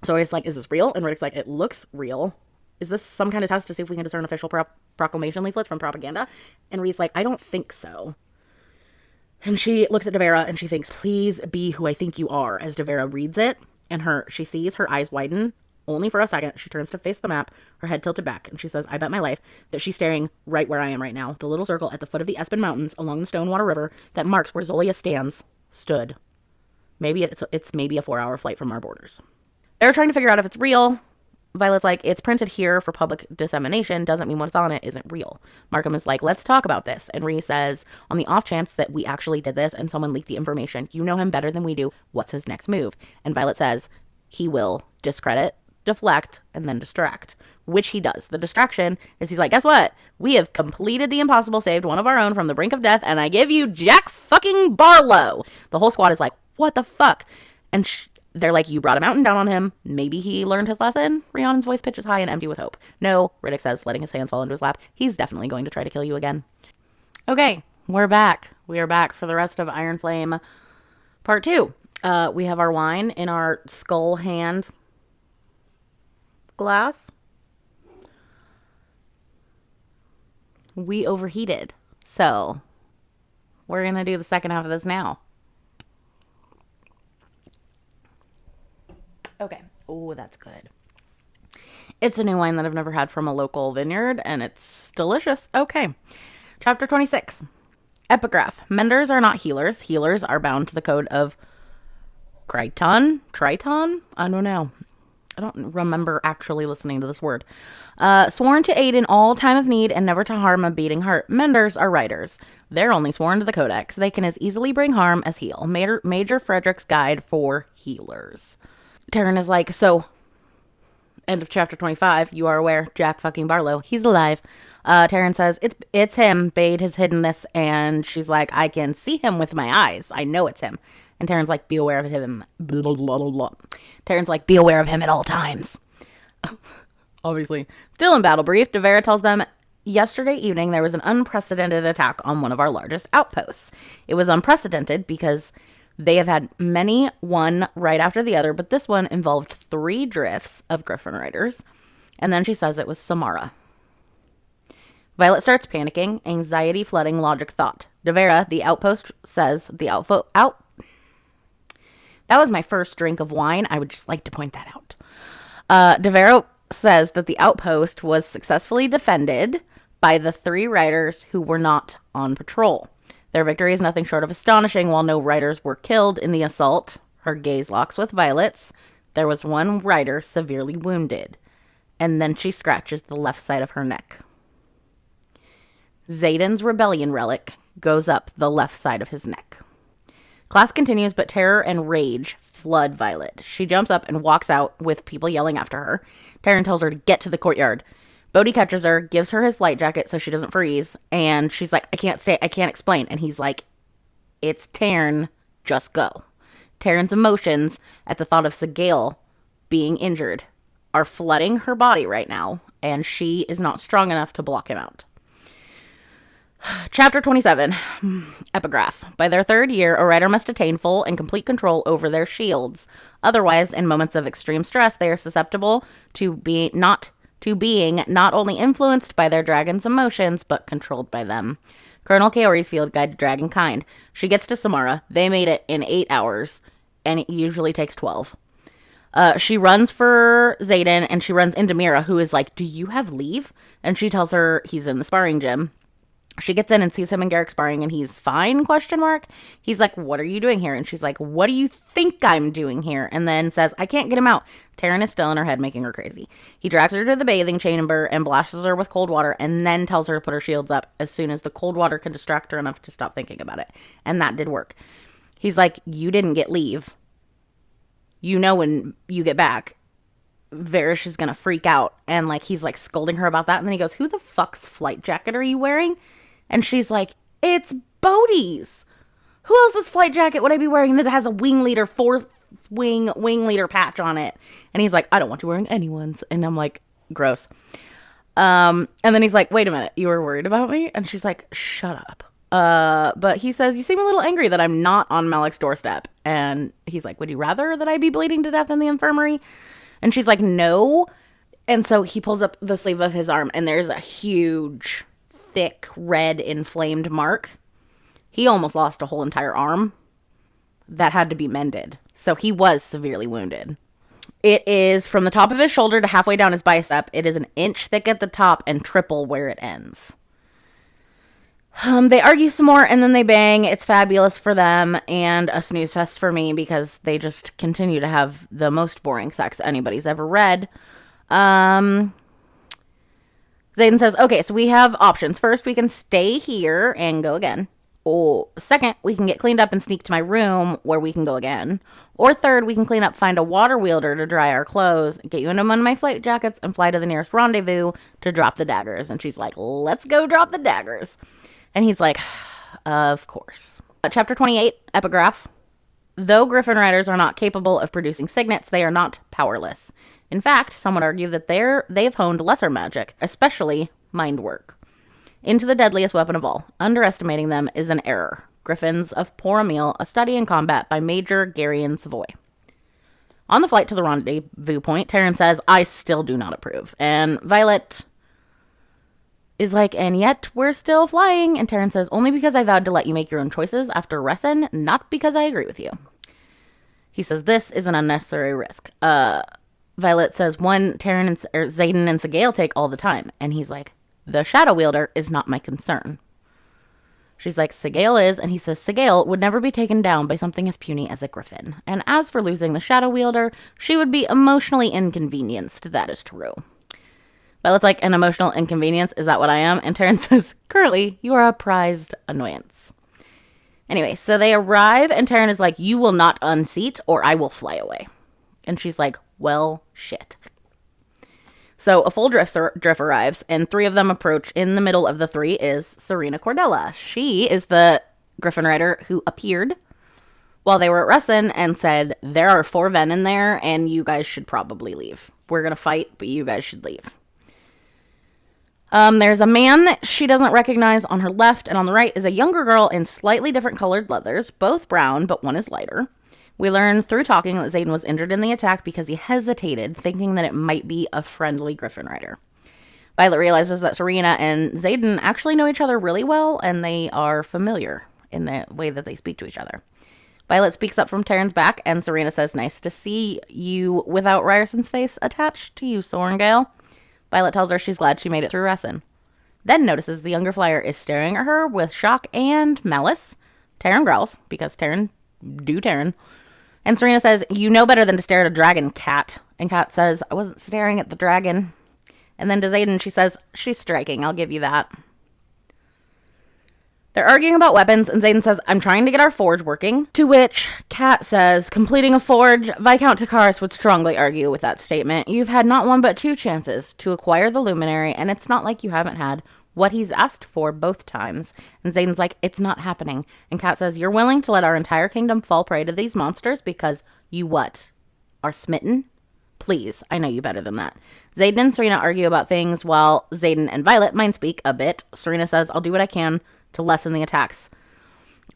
So he's like, "Is this real?" And Riddick's like, "It looks real. Is this some kind of test to see if we can discern official proclamation leaflets from propaganda?" And Ree's like, "I don't think so." And she looks at Devera and she thinks, "Please be who I think you are," as Devera reads it. And she sees her eyes widen only for a second. She turns to face the map, her head tilted back, and she says, "I bet my life that she's staring right where I am right now. The little circle at the foot of the Espen Mountains along the Stonewater River that marks where Zolia stood. Maybe it's maybe a 4-hour flight from our borders." They're trying to figure out if it's real. Violet's like, "It's printed here for public dissemination. Doesn't mean what's on it isn't real." Markham is like, "Let's talk about this." And Rhys says, "On the off chance that we actually did this and someone leaked the information, you know him better than we do. What's his next move?" And Violet says, "He will discredit, deflect, and then distract," which he does. The distraction is he's like, "Guess what? We have completed the impossible, saved one of our own from the brink of death, and I give you Jack fucking Barlow." The whole squad is like, "What the fuck?" And they're like, "You brought a mountain down on him. Maybe he learned his lesson." Rhiannon's voice pitches high and empty with hope. "No," Riddick says, letting his hands fall into his lap. "He's definitely going to try to kill you again." Okay, we're back. We are back for the rest of Iron Flame Part 2. We have our wine in our skull hand glass. We overheated, so we're going to do the second half of this now. Okay. Oh, that's good. It's a new wine that I've never had from a local vineyard, and it's delicious. Okay. Chapter 26. Epigraph. Menders are not healers. Healers are bound to the code of Triton? I don't know. I don't remember actually listening to this word. Sworn to aid in all time of need and never to harm a beating heart. Menders are writers. They're only sworn to the codex. They can as easily bring harm as heal. Major Frederick's Guide for Healers. Taryn is like, "So, end of chapter 25, you are aware, Jack fucking Barlow, he's alive." Taryn says, it's him. Bade has hidden this, and she's like, "I can see him with my eyes. I know it's him." And Taryn's like, "Be aware of him." Blah, blah, blah, blah. Taryn's like, "Be aware of him at all times." Obviously. Still in battle brief, Devera tells them, "Yesterday evening, there was an unprecedented attack on one of our largest outposts. It was unprecedented because they have had many, one right after the other, but this one involved 3 drifts of Griffin riders." And then she says it was Samara. Violet starts panicking, anxiety flooding logic thought. Devera, the outpost, says the That was my first drink of wine. I would just like to point that out. Devera says that the outpost was successfully defended by the 3 riders who were not on patrol. Their victory is nothing short of astonishing. While no riders were killed in the assault, her gaze locks with Violet's. There was one rider severely wounded. And then she scratches the left side of her neck. Xaden's rebellion relic goes up the left side of his neck. Class continues, but terror and rage flood Violet. She jumps up and walks out with people yelling after her. Taryn tells her to get to the courtyard. Bodhi catches her, gives her his flight jacket so she doesn't freeze, and she's like, "I can't stay, I can't explain." And he's like, "It's Taryn, just go." Taryn's emotions at the thought of Sigale being injured are flooding her body right now, and she is not strong enough to block him out. Chapter 27. Epigraph. By their 3rd year, a rider must attain full and complete control over their shields. Otherwise, in moments of extreme stress, they are susceptible to being not only influenced by their dragon's emotions, but controlled by them. Colonel Kaori's field guide to Dragonkind. She gets to Samara. They made it in 8 hours, and it usually takes 12. She runs for Xaden, and she runs into Mira, who is like, "Do you have leave?" And she tells her he's in the sparring gym. She gets in and sees him and Garrick sparring, and he's fine, ? He's like, "What are you doing here?" And she's like, "What do you think I'm doing here?" And then says, "I can't get him out." Taryn is still in her head, making her crazy. He drags her to the bathing chamber and blasts her with cold water, and then tells her to put her shields up as soon as the cold water can distract her enough to stop thinking about it. And that did work. He's like, "You didn't get leave. You know when you get back, Varish is gonna freak out, and like he's like scolding her about that, and then he goes, "Who the fuck's flight jacket are you wearing?" And she's like, "It's Bodhi's. Who else's flight jacket would I be wearing that has a wing leader, fourth wing leader patch on it?" And he's like, "I don't want you wearing anyone's." And I'm like, gross. And then he's like, "Wait a minute, you were worried about me?" And she's like, "Shut up." But he says, "You seem a little angry that I'm not on Malik's doorstep." And he's like, "Would you rather that I be bleeding to death in the infirmary?" And she's like, "No." And so he pulls up the sleeve of his arm, and there's a huge, thick, red, inflamed mark. He almost lost a whole entire arm that had to be mended. So he was severely wounded. It is from the top of his shoulder to halfway down his bicep. It is an inch thick at the top and triple where it ends. They argue some more, and then they bang. It's fabulous for them and a snooze fest for me because they just continue to have the most boring sex anybody's ever read. Xaden says, "Okay, so we have options. First, we can stay here and go again. Or second, we can get cleaned up and sneak to my room where we can go again. Or third, we can clean up, find a water wielder to dry our clothes, get you into one of my flight jackets, and fly to the nearest rendezvous to drop the daggers." And she's like, "Let's go drop the daggers." And he's like, "Of course." Chapter 28, Epigraph. Though Griffin riders are not capable of producing signets, they are not powerless. In fact, some would argue that they've honed lesser magic, especially mind work, into the deadliest weapon of all. Underestimating them is an error. Griffins of Poramil, a study in combat by Major Garion Savoy. On the flight to the rendezvous point, Taryn says, "I still do not approve." And Violet is like, "And yet we're still flying." And Taryn says, "Only because I vowed to let you make your own choices after Ressen, not because I agree with you." He says, "This is an unnecessary risk." Violet says, "One Taryn and Xaden and Segale take all the time." And he's like, "The Shadow Wielder is not my concern." She's like, "Segale is," and he says, "Segale would never be taken down by something as puny as a griffin. And as for losing the Shadow Wielder, she would be emotionally inconvenienced. That is true." Violet's like, "An emotional inconvenience? Is that what I am?" And Taryn says, "Currently, you are a prized annoyance." Anyway, so they arrive, and Taryn is like, "You will not unseat, or I will fly away." And she's like, "Well, shit." So a full drift arrives, and three of them approach. In the middle of the three is Serena Cordella. She is the Griffin Rider who appeared while they were at Ressen and said, "There are 4 Ven in there, and you guys should probably leave. We're going to fight, but you guys should leave." There's a man that she doesn't recognize on her left, and on the right is a younger girl in slightly different colored leathers, both brown, but one is lighter. We learn through talking that Xaden was injured in the attack because he hesitated, thinking that it might be a friendly Griffin Rider. Violet realizes that Serena and Xaden actually know each other really well, and they are familiar in the way that they speak to each other. Violet speaks up from Taryn's back, and Serena says, "Nice to see you without Ryerson's face attached to you, Sorengale." Violet tells her she's glad she made it through Ressen. Then notices the younger flyer is staring at her with shock and malice. Taryn growls, because Taryn do Taryn. And Serena says, "You know better than to stare at a dragon, Cat." And Cat says, "I wasn't staring at the dragon." And then to Xaden, she says, "She's striking, I'll give you that." They're arguing about weapons, and Xaden says, "I'm trying to get our forge working." To which Kat says, "Completing a forge? Viscount Takaris would strongly argue with that statement. You've had not one but 2 chances to acquire the luminary, and it's not like you haven't had what he's asked for both times." And Xaden's like, "It's not happening." And Kat says, "You're willing to let our entire kingdom fall prey to these monsters because you what? Are smitten? Please, I know you better than that." Xaden and Serena argue about things while Xaden and Violet mind speak a bit. Serena says, "I'll do what I can to lessen the attacks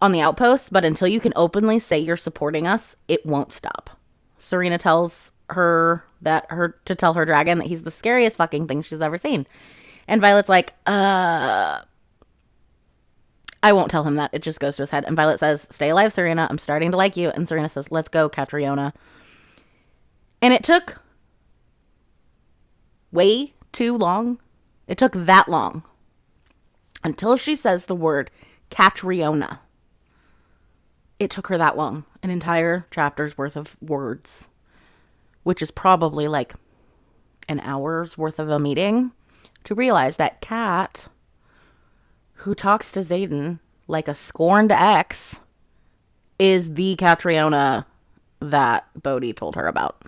on the outposts, but until you can openly say you're supporting us, it won't stop." Serena tells her to tell her dragon that he's the scariest fucking thing she's ever seen. And Violet's like, I won't tell him that. It just goes to his head. And Violet says, "Stay alive, Serena. I'm starting to like you." And Serena says, "Let's go, Catriona." And it took way too long. It took that long until she says the word Catriona. It took her that long. An entire chapter's worth of words, which is probably like an hour's worth of a meeting, to realize that Kat, who talks to Xaden like a scorned ex, is the Catriona that Bodhi told her about.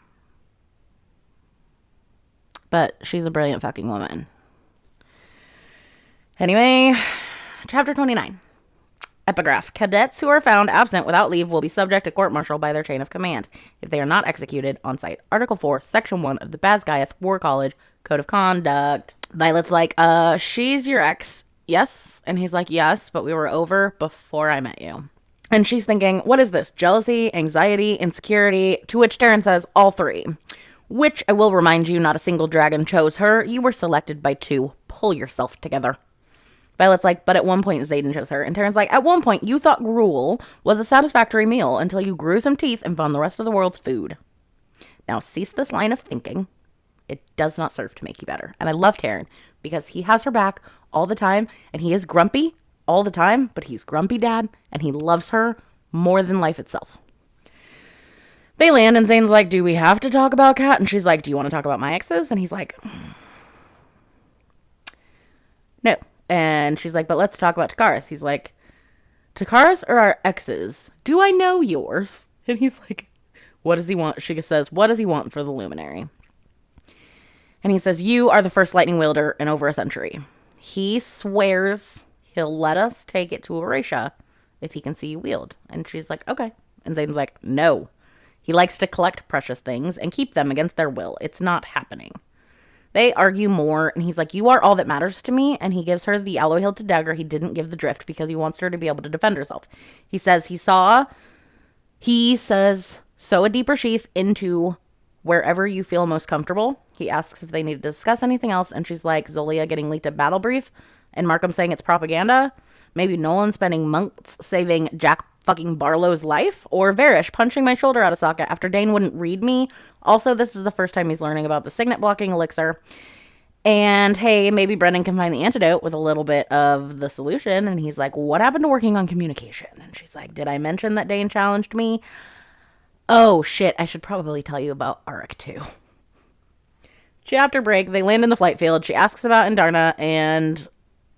But she's a brilliant fucking woman. Anyway, chapter 29. Epigraph. Cadets who are found absent without leave will be subject to court-martial by their chain of command if they are not executed on site. Article 4, Section 1 of the Basgiath War College Code of Conduct. Violet's like, she's your ex, yes? And he's like, yes, but we were over before I met you. And she's thinking, what is this? Jealousy, anxiety, insecurity? To which Taryn says, all three. Which, I will remind you, not a single dragon chose her. You were selected by 2. Pull yourself together. Violet's like, but at one point Xaden chose her. And Taryn's like, at one point you thought gruel was a satisfactory meal until you grew some teeth and found the rest of the world's food. Now cease this line of thinking. It does not serve to make you better. And I love Taryn because he has her back all the time. And he is grumpy all the time, but he's grumpy dad. And he loves her more than life itself. They land and Zane's like, do we have to talk about Kat? And she's like, do you want to talk about my exes? And he's like, no. And she's like, but let's talk about Takaris. He's like, Takaris or our exes? Do I know yours? And he's like, what does he want? She says, what does he want for the luminary? And he says, you are the first lightning wielder in over a century. He swears he'll let us take it to Orisha if he can see you wield. And she's like, okay. And Zayden's like, no. He likes to collect precious things and keep them against their will. It's not happening. They argue more, and he's like, you are all that matters to me, and he gives her the alloy-hilted dagger he didn't give the drift because he wants her to be able to defend herself. He says, sew a deeper sheath into wherever you feel most comfortable. He asks if they need to discuss anything else, and she's like, Zolia getting leaked a battle brief, and Markham saying it's propaganda. Maybe Nolan spending months saving Jack fucking Barlow's life, or Varish punching my shoulder out of socket after Dane wouldn't read me. Also, this is the first time he's learning about the signet blocking elixir. And hey, maybe Brendan can find the antidote with a little bit of the solution. And he's like, what happened to working on communication? And she's like, did I mention that Dane challenged me? Oh shit, I should probably tell you about Arik too. Chapter break, they land in the flight field. She asks about Indarna and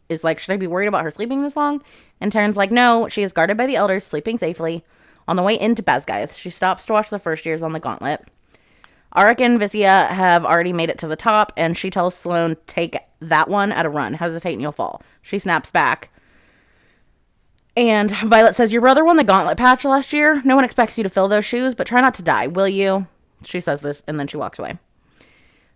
is like, should I be worried about her sleeping this long? And Taryn's like, no, she is guarded by the elders, sleeping safely. On the way into Basgiath, she stops to watch the first years on the gauntlet. Arik and Vissia have already made it to the top, and she tells Sloane, take that one at a run. Hesitate and you'll fall. She snaps back. And Violet says, your brother won the gauntlet patch last year. No one expects you to fill those shoes, but try not to die, will you? She says this, and then she walks away.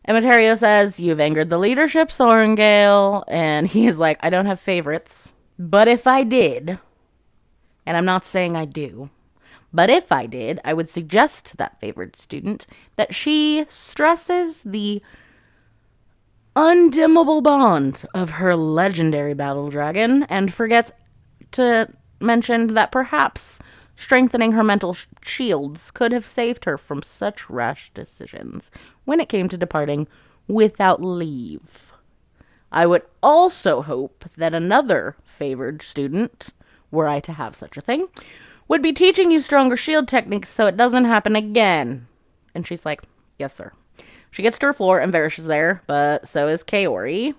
And Materio says, you've angered the leadership, Sorengale. And he is like, I don't have favorites. But if I did, and I'm not saying I do, but if I did, I would suggest to that favored student that she stresses the undimmable bond of her legendary battle dragon and forgets to mention that perhaps strengthening her mental shields could have saved her from such rash decisions when it came to departing without leave. I would also hope that another favored student, were I to have such a thing, would be teaching you stronger shield techniques so it doesn't happen again. And she's like, yes, sir. She gets to her floor and Varish is there, but so is Kaori.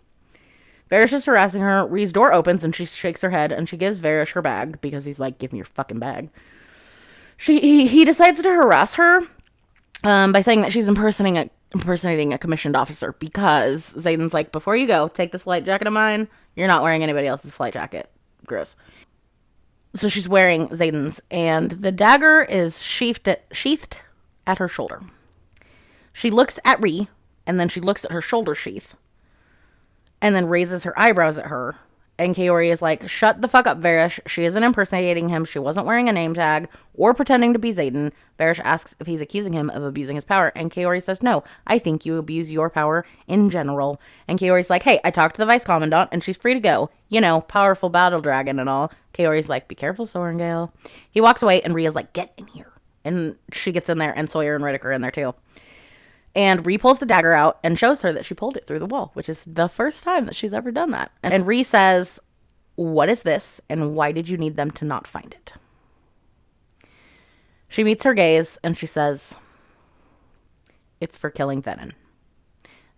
Varish is harassing her. Ree's door opens and she shakes her head and she gives Varish her bag because he's like, give me your fucking bag. He decides to harass her by saying that she's impersonating a commissioned officer because Zayden's like, before you go, take this flight jacket of mine. You're not wearing anybody else's flight jacket. Gross. So she's wearing Zayden's and the dagger is sheathed at her shoulder. She looks at Ree and then she looks at her shoulder sheath and then raises her eyebrows at her. And Kaori is like, shut the fuck up, Varish. She isn't impersonating him. She wasn't wearing a name tag or pretending to be Zayden. Varish asks if he's accusing him of abusing his power. And Kaori says, no, I think you abuse your power in general. And Kaori's like, hey, I talked to the Vice Commandant and she's free to go. You know, powerful battle dragon and all. Kaori's like, be careful, Sorengale. He walks away and Ria's like, get in here. And she gets in there and Sawyer and Riddick are in there too. And Ree pulls the dagger out and shows her that she pulled it through the wall, which is the first time that she's ever done that. And Ree says, what is this? And why did you need them to not find it? She meets her gaze and she says, it's for killing Venom.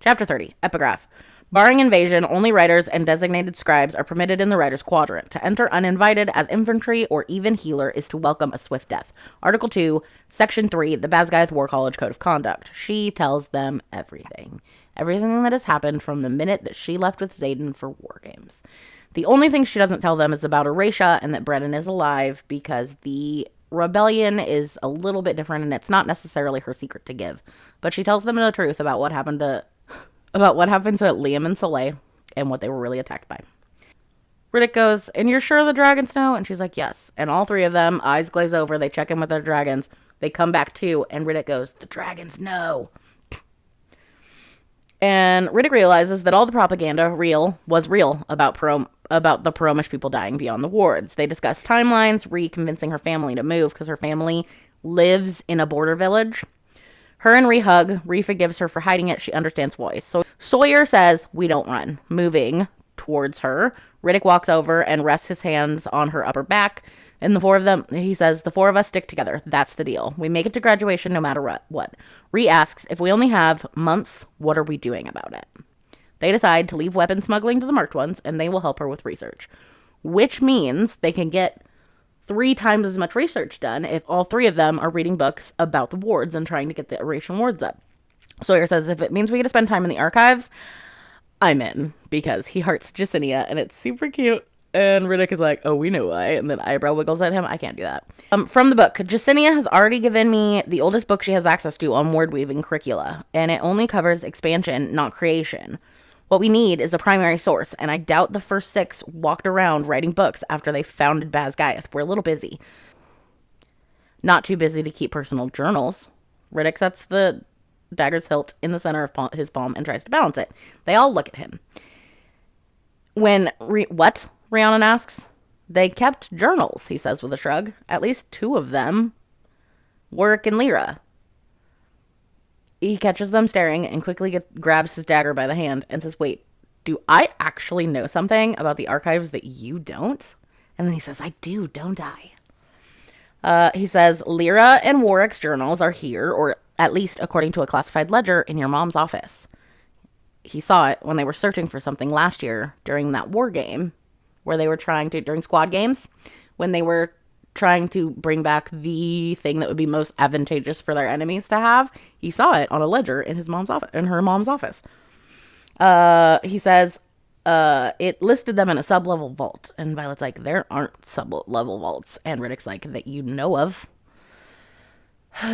Chapter 30, Epigraph. Barring invasion, only writers and designated scribes are permitted in the writer's quadrant. To enter uninvited as infantry or even healer is to welcome a swift death. Article 2, Section 3, the Basgiath War College Code of Conduct. She tells them everything. Everything that has happened from the minute that she left with Xaden for war games. The only thing she doesn't tell them is about Erasha and that Brennan is alive, because the rebellion is a little bit different and it's not necessarily her secret to give. But she tells them the truth about what happened to Liam and Soleil and what they were really attacked by. Riddick goes, and you're sure the dragons know? And she's like, yes. And all three of them, eyes glaze over, they check in with their dragons. They come back too, and Riddick goes, the dragons know. And Riddick realizes that all the propaganda was real about the Peromish people dying beyond the wards. They discuss timelines, convincing her family to move because her family lives in a border village. Her and Ree hug. Ree forgives her for hiding it. She understands why. So Sawyer says, we don't run. Moving towards her, Riddick walks over and rests his hands on her upper back. And he says, the four of us stick together. That's the deal. We make it to graduation no matter what. Ree asks, if we only have months, what are we doing about it? They decide to leave weapon smuggling to the marked ones, and they will help her with research. Which means they can get 3 times as much research done if all 3 of them are reading books about the wards and trying to get the Eurasian wards up. Sawyer says, if it means we get to spend time in the archives, I'm in, because he hearts Jacinia, and it's super cute. And Riddick is like, oh, we know why. And then eyebrow wiggles at him. I can't do that. From the book, Jacinia has already given me the oldest book she has access to on word weaving curricula, and it only covers expansion, not creation. What we need is a primary source, and I doubt the first 6 walked around writing books after they founded Basgiath. We're a little busy. Not too busy to keep personal journals. Riddick sets the dagger's hilt in the center of his palm and tries to balance it. They all look at him. What? Rhiannon asks. They kept journals, he says with a shrug. At least 2 of them. Warwick and Lyra. He catches them staring and quickly grabs his dagger by the hand and says, wait, do I actually know something about the archives that you don't? And then he says, I do, don't I? He says, Lyra and Warwick's journals are here, or at least according to a classified ledger, in your mom's office. He saw it when they were searching for something last year during that war game, where they were during squad games, when they were trying to bring back the thing that would be most advantageous for their enemies to have. He saw it on a ledger in her mom's office. He says, it listed them in a sub-level vault. And Violet's like, there aren't sub-level vaults. And Riddick's like, that you know of.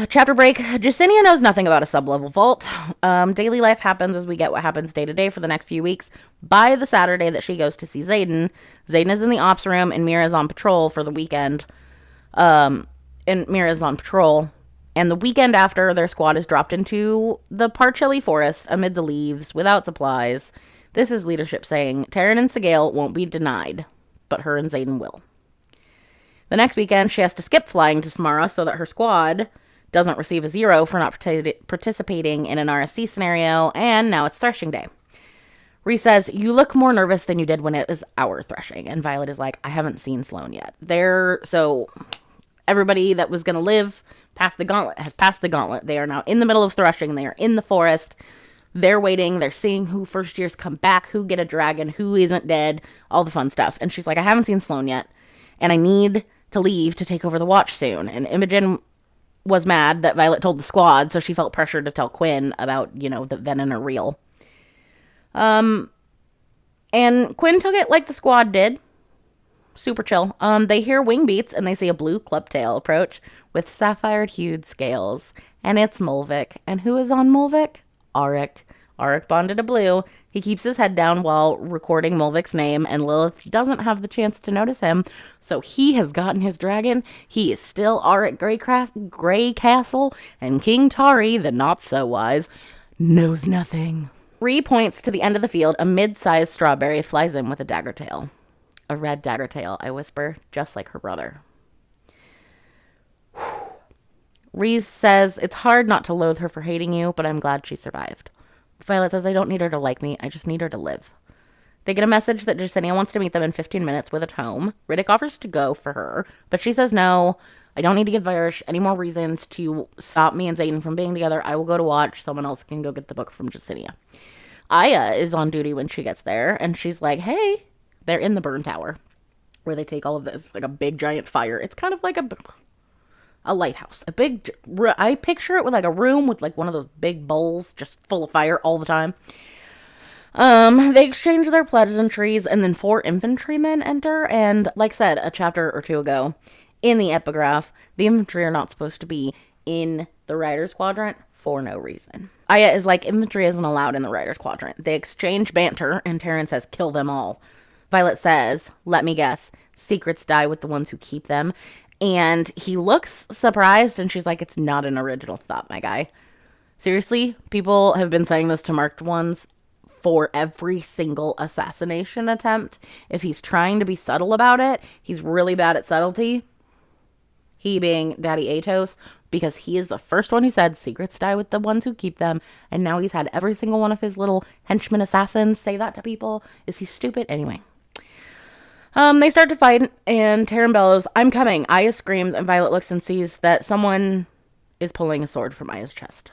Chapter break. Jacinia knows nothing about a sub-level vault. Daily life happens as we get what happens day to day for the next few weeks. By the Saturday that she goes to see Xaden is in the ops room and Mira's on patrol for the weekend. And Mira's on patrol. And the weekend after, their squad is dropped into the Parchilly forest amid the leaves without supplies. This is leadership saying, Taryn and Sigale won't be denied, but her and Xaden will. The next weekend, she has to skip flying to Samara so that her squad doesn't receive a 0 for not participating in an RSC scenario, and now it's threshing day. Rhys says, you look more nervous than you did when it was our threshing. And Violet is like, I haven't seen Sloane yet. So everybody that was going to live past the gauntlet has passed the gauntlet. They are now in the middle of threshing. They are in the forest. They're waiting. They're seeing who first years come back, who get a dragon, who isn't dead, all the fun stuff. And she's like, I haven't seen Sloane yet, and I need to leave to take over the watch soon. And Imogen was mad that Violet told the squad, so she felt pressured to tell Quinn about, that Venom are real. And Quinn took it like the squad did. Super chill. They hear wing beats and they see a blue clubtail approach with sapphire-hued scales. And it's Mulvik. And who is on Mulvik? Auric. Auric bonded to Blue. He keeps his head down while recording Mulvik's name, and Lilith doesn't have the chance to notice him, so he has gotten his dragon. He is still Auric Greycastle, and King Tari, the not-so-wise, knows nothing. Rhee points to the end of the field. A mid-sized strawberry flies in with a dagger tail. A red dagger tail, I whisper, just like her brother. Rhee says, it's hard not to loathe her for hating you, but I'm glad she survived. Violet says, I don't need her to like me. I just need her to live. They get a message that Jacinia wants to meet them in 15 minutes with a tome. Riddick offers to go for her, but she says no. I don't need to give Virish any more reasons to stop me and Xaden from being together. I will go to watch. Someone else can go get the book from Jacinia. Aya is on duty when she gets there, and she's like, hey, they're in the burn tower where they take all of this, like a big giant fire. It's kind of like a lighthouse. I picture it with like a room with like one of those big bowls just full of fire all the time. They exchange their pleasantries, and then 4 infantrymen enter, and like I said a chapter or 2 ago, in the epigraph, the infantry are not supposed to be in the Riders Quadrant for no reason. Aya is like, infantry isn't allowed in the Riders Quadrant. They exchange banter, and Taryn says, kill them all. Violet says, let me guess, secrets die with the ones who keep them. And he looks surprised, and she's like, it's not an original thought, my guy. Seriously, people have been saying this to marked ones for every single assassination attempt. If he's trying to be subtle about it, he's really bad at subtlety. He being Daddy Atos, because he is the first one who said secrets die with the ones who keep them, and now he's had every single one of his little henchmen assassins say that to people. Is he stupid? Anyway. They start to fight, and Taryn bellows, I'm coming. Aya screams, and Violet looks and sees that someone is pulling a sword from Aya's chest.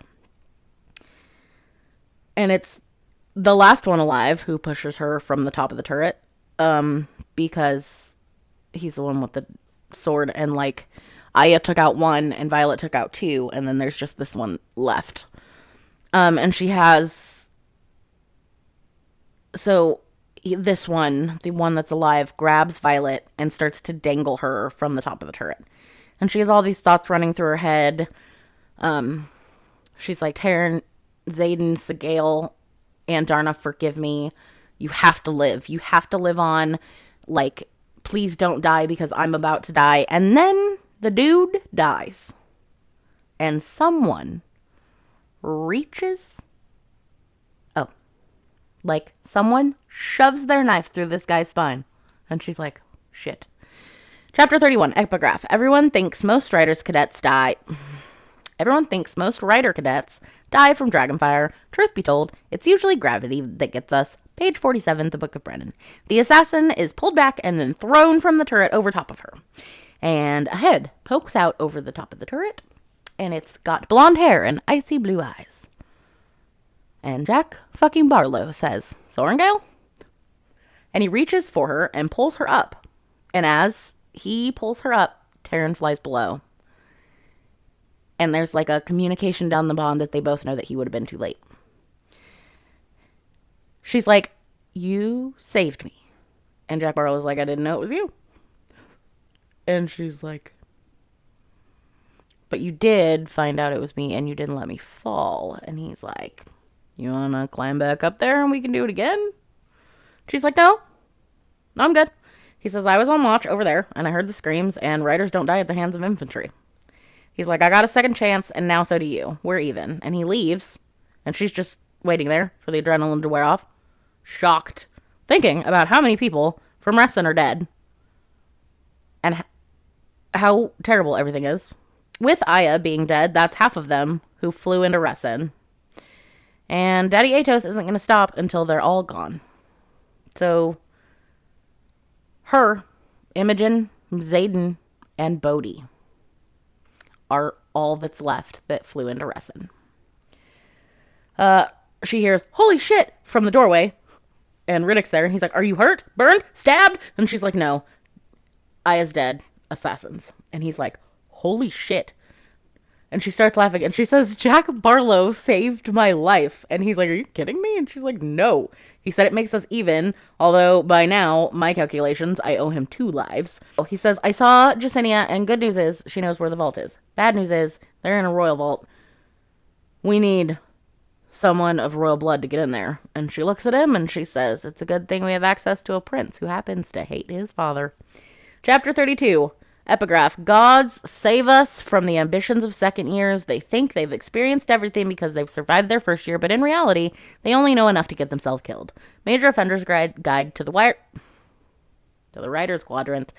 And it's the last one alive who pushes her from the top of the turret, because he's the one with the sword, and like, Aya took out 1 and Violet took out 2, and then there's just this one left. And she has, so this one, the one that's alive, grabs Violet and starts to dangle her from the top of the turret. And she has all these thoughts running through her head. She's like, Taryn, Zayden, Sigale, and Darna, forgive me. You have to live. You have to live on. Like, please don't die because I'm about to die. And then the dude dies. And someone reaches. Oh. Like, someone shoves their knife through this guy's spine. And she's like, shit. Chapter 31, Epigraph. Everyone thinks most Rider cadets die from Dragonfire. Truth be told, it's usually gravity that gets us. Page 47, the Book of Brennan. The assassin is pulled back and then thrown from the turret over top of her. And a head pokes out over the top of the turret, and it's got blonde hair and icy blue eyes. And Jack fucking Barlow says, Sorengale? And he reaches for her and pulls her up. And as he pulls her up, Taryn flies below. And there's like a communication down the bond that they both know that he would have been too late. She's like, you saved me. And Jack Barlow's like, I didn't know it was you. And she's like, but you did find out it was me and you didn't let me fall. And he's like, you want to climb back up there and we can do it again? She's like, no, I'm good. He says, I was on watch over there and I heard the screams, and riders don't die at the hands of infantry. He's like, I got a second chance and now so do you. We're even. And he leaves, and she's just waiting there for the adrenaline to wear off, shocked, thinking about how many people from Reston are dead and how terrible everything is. With Aya being dead, that's half of them who flew into Reston. And Daddy Atos isn't going to stop until they're all gone. So, her, Imogen, Zayden, and Bodhi are all that's left that flew into Reston. She hears, holy shit, from the doorway. And Riddick's there, and he's like, are you hurt? Burned? Stabbed? And she's like, no. Aya's dead. Assassins. And he's like, holy shit. And she starts laughing, and she says, Jack Barlow saved my life. And he's like, are you kidding me? And she's like, no. He said it makes us even, although by now, my calculations, I owe him 2 lives. He says, I saw Jacinia, and good news is, she knows where the vault is. Bad news is, they're in a royal vault. We need someone of royal blood to get in there. And she looks at him, and she says, it's a good thing we have access to a prince who happens to hate his father. Chapter 32. Epigraph. Gods save us from the ambitions of second years. They think they've experienced everything because they've survived their first year, but in reality, they only know enough to get themselves killed. Major Offender's Guide to the Writer's Quadrant.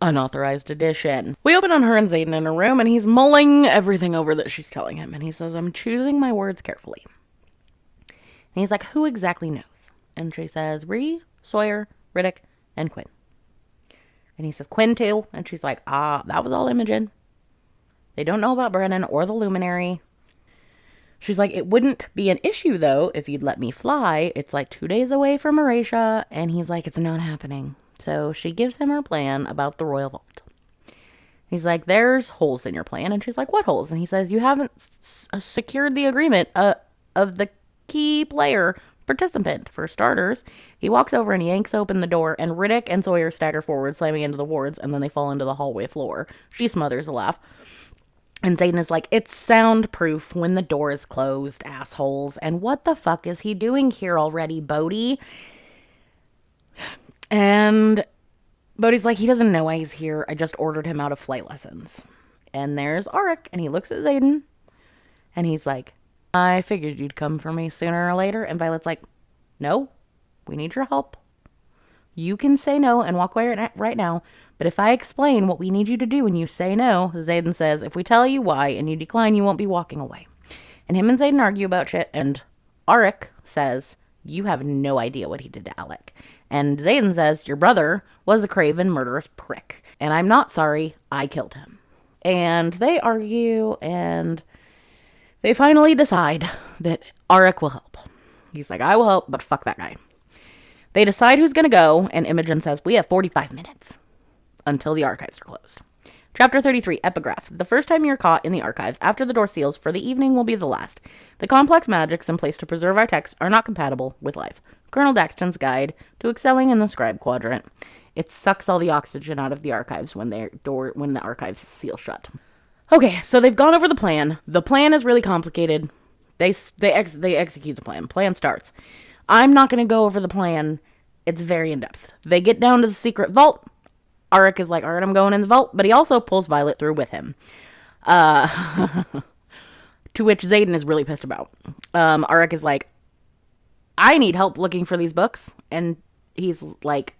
Unauthorized edition. We open on her and Zayden in a room, and he's mulling everything over that she's telling him, and he says, I'm choosing my words carefully. And he's like, who exactly knows? And she says, Ree, Sawyer, Riddick, and Quinn. And he says, Quinn too. And she's like, that was all Imogen. They don't know about Brennan or the Luminary. She's like, it wouldn't be an issue, though, if you'd let me fly. It's like 2 days away from Eurasia. And he's like, it's not happening. So she gives him her plan about the royal vault. He's like, there's holes in your plan. And she's like, what holes? And he says, you haven't secured the agreement of the key player participant. For starters, he walks over and yanks open the door, and Riddick and Sawyer stagger forward, slamming into the wards, and then they fall into the hallway floor. She smothers a laugh. And Zayden is like, it's soundproof when the door is closed, assholes. And what the fuck is he doing here already, Bodhi? And Bodhi's like, he doesn't know why he's here. I just ordered him out of flight lessons. And there's Auric, and he looks at Zayden, and he's like, I figured you'd come for me sooner or later. And Violet's like, no, we need your help. You can say no and walk away right now. But if I explain what we need you to do and you say no, Zayden says, if we tell you why and you decline, you won't be walking away. And him and Zayden argue about shit. And Auric says, you have no idea what he did to Alec. And Zayden says, your brother was a craven, murderous prick. And I'm not sorry, I killed him. And they argue, and they finally decide that Auric will help. He's like, I will help, but fuck that guy. They decide who's going to go, and Imogen says, we have 45 minutes until the archives are closed. Chapter 33, Epigraph. The first time you're caught in the archives after the door seals for the evening will be the last. The complex magics in place to preserve our texts are not compatible with life. Colonel Daxton's Guide to Excelling in the Scribe Quadrant. It sucks all the oxygen out of the archives when the archives seal shut. Okay, so they've gone over the plan. The plan is really complicated. They execute the plan. Plan starts. I'm not going to go over the plan. It's very in-depth. They get down to the secret vault. Auric is like, all right, I'm going in the vault. But he also pulls Violet through with him. To which Zayden is really pissed about. Auric is like, I need help looking for these books. And he's like,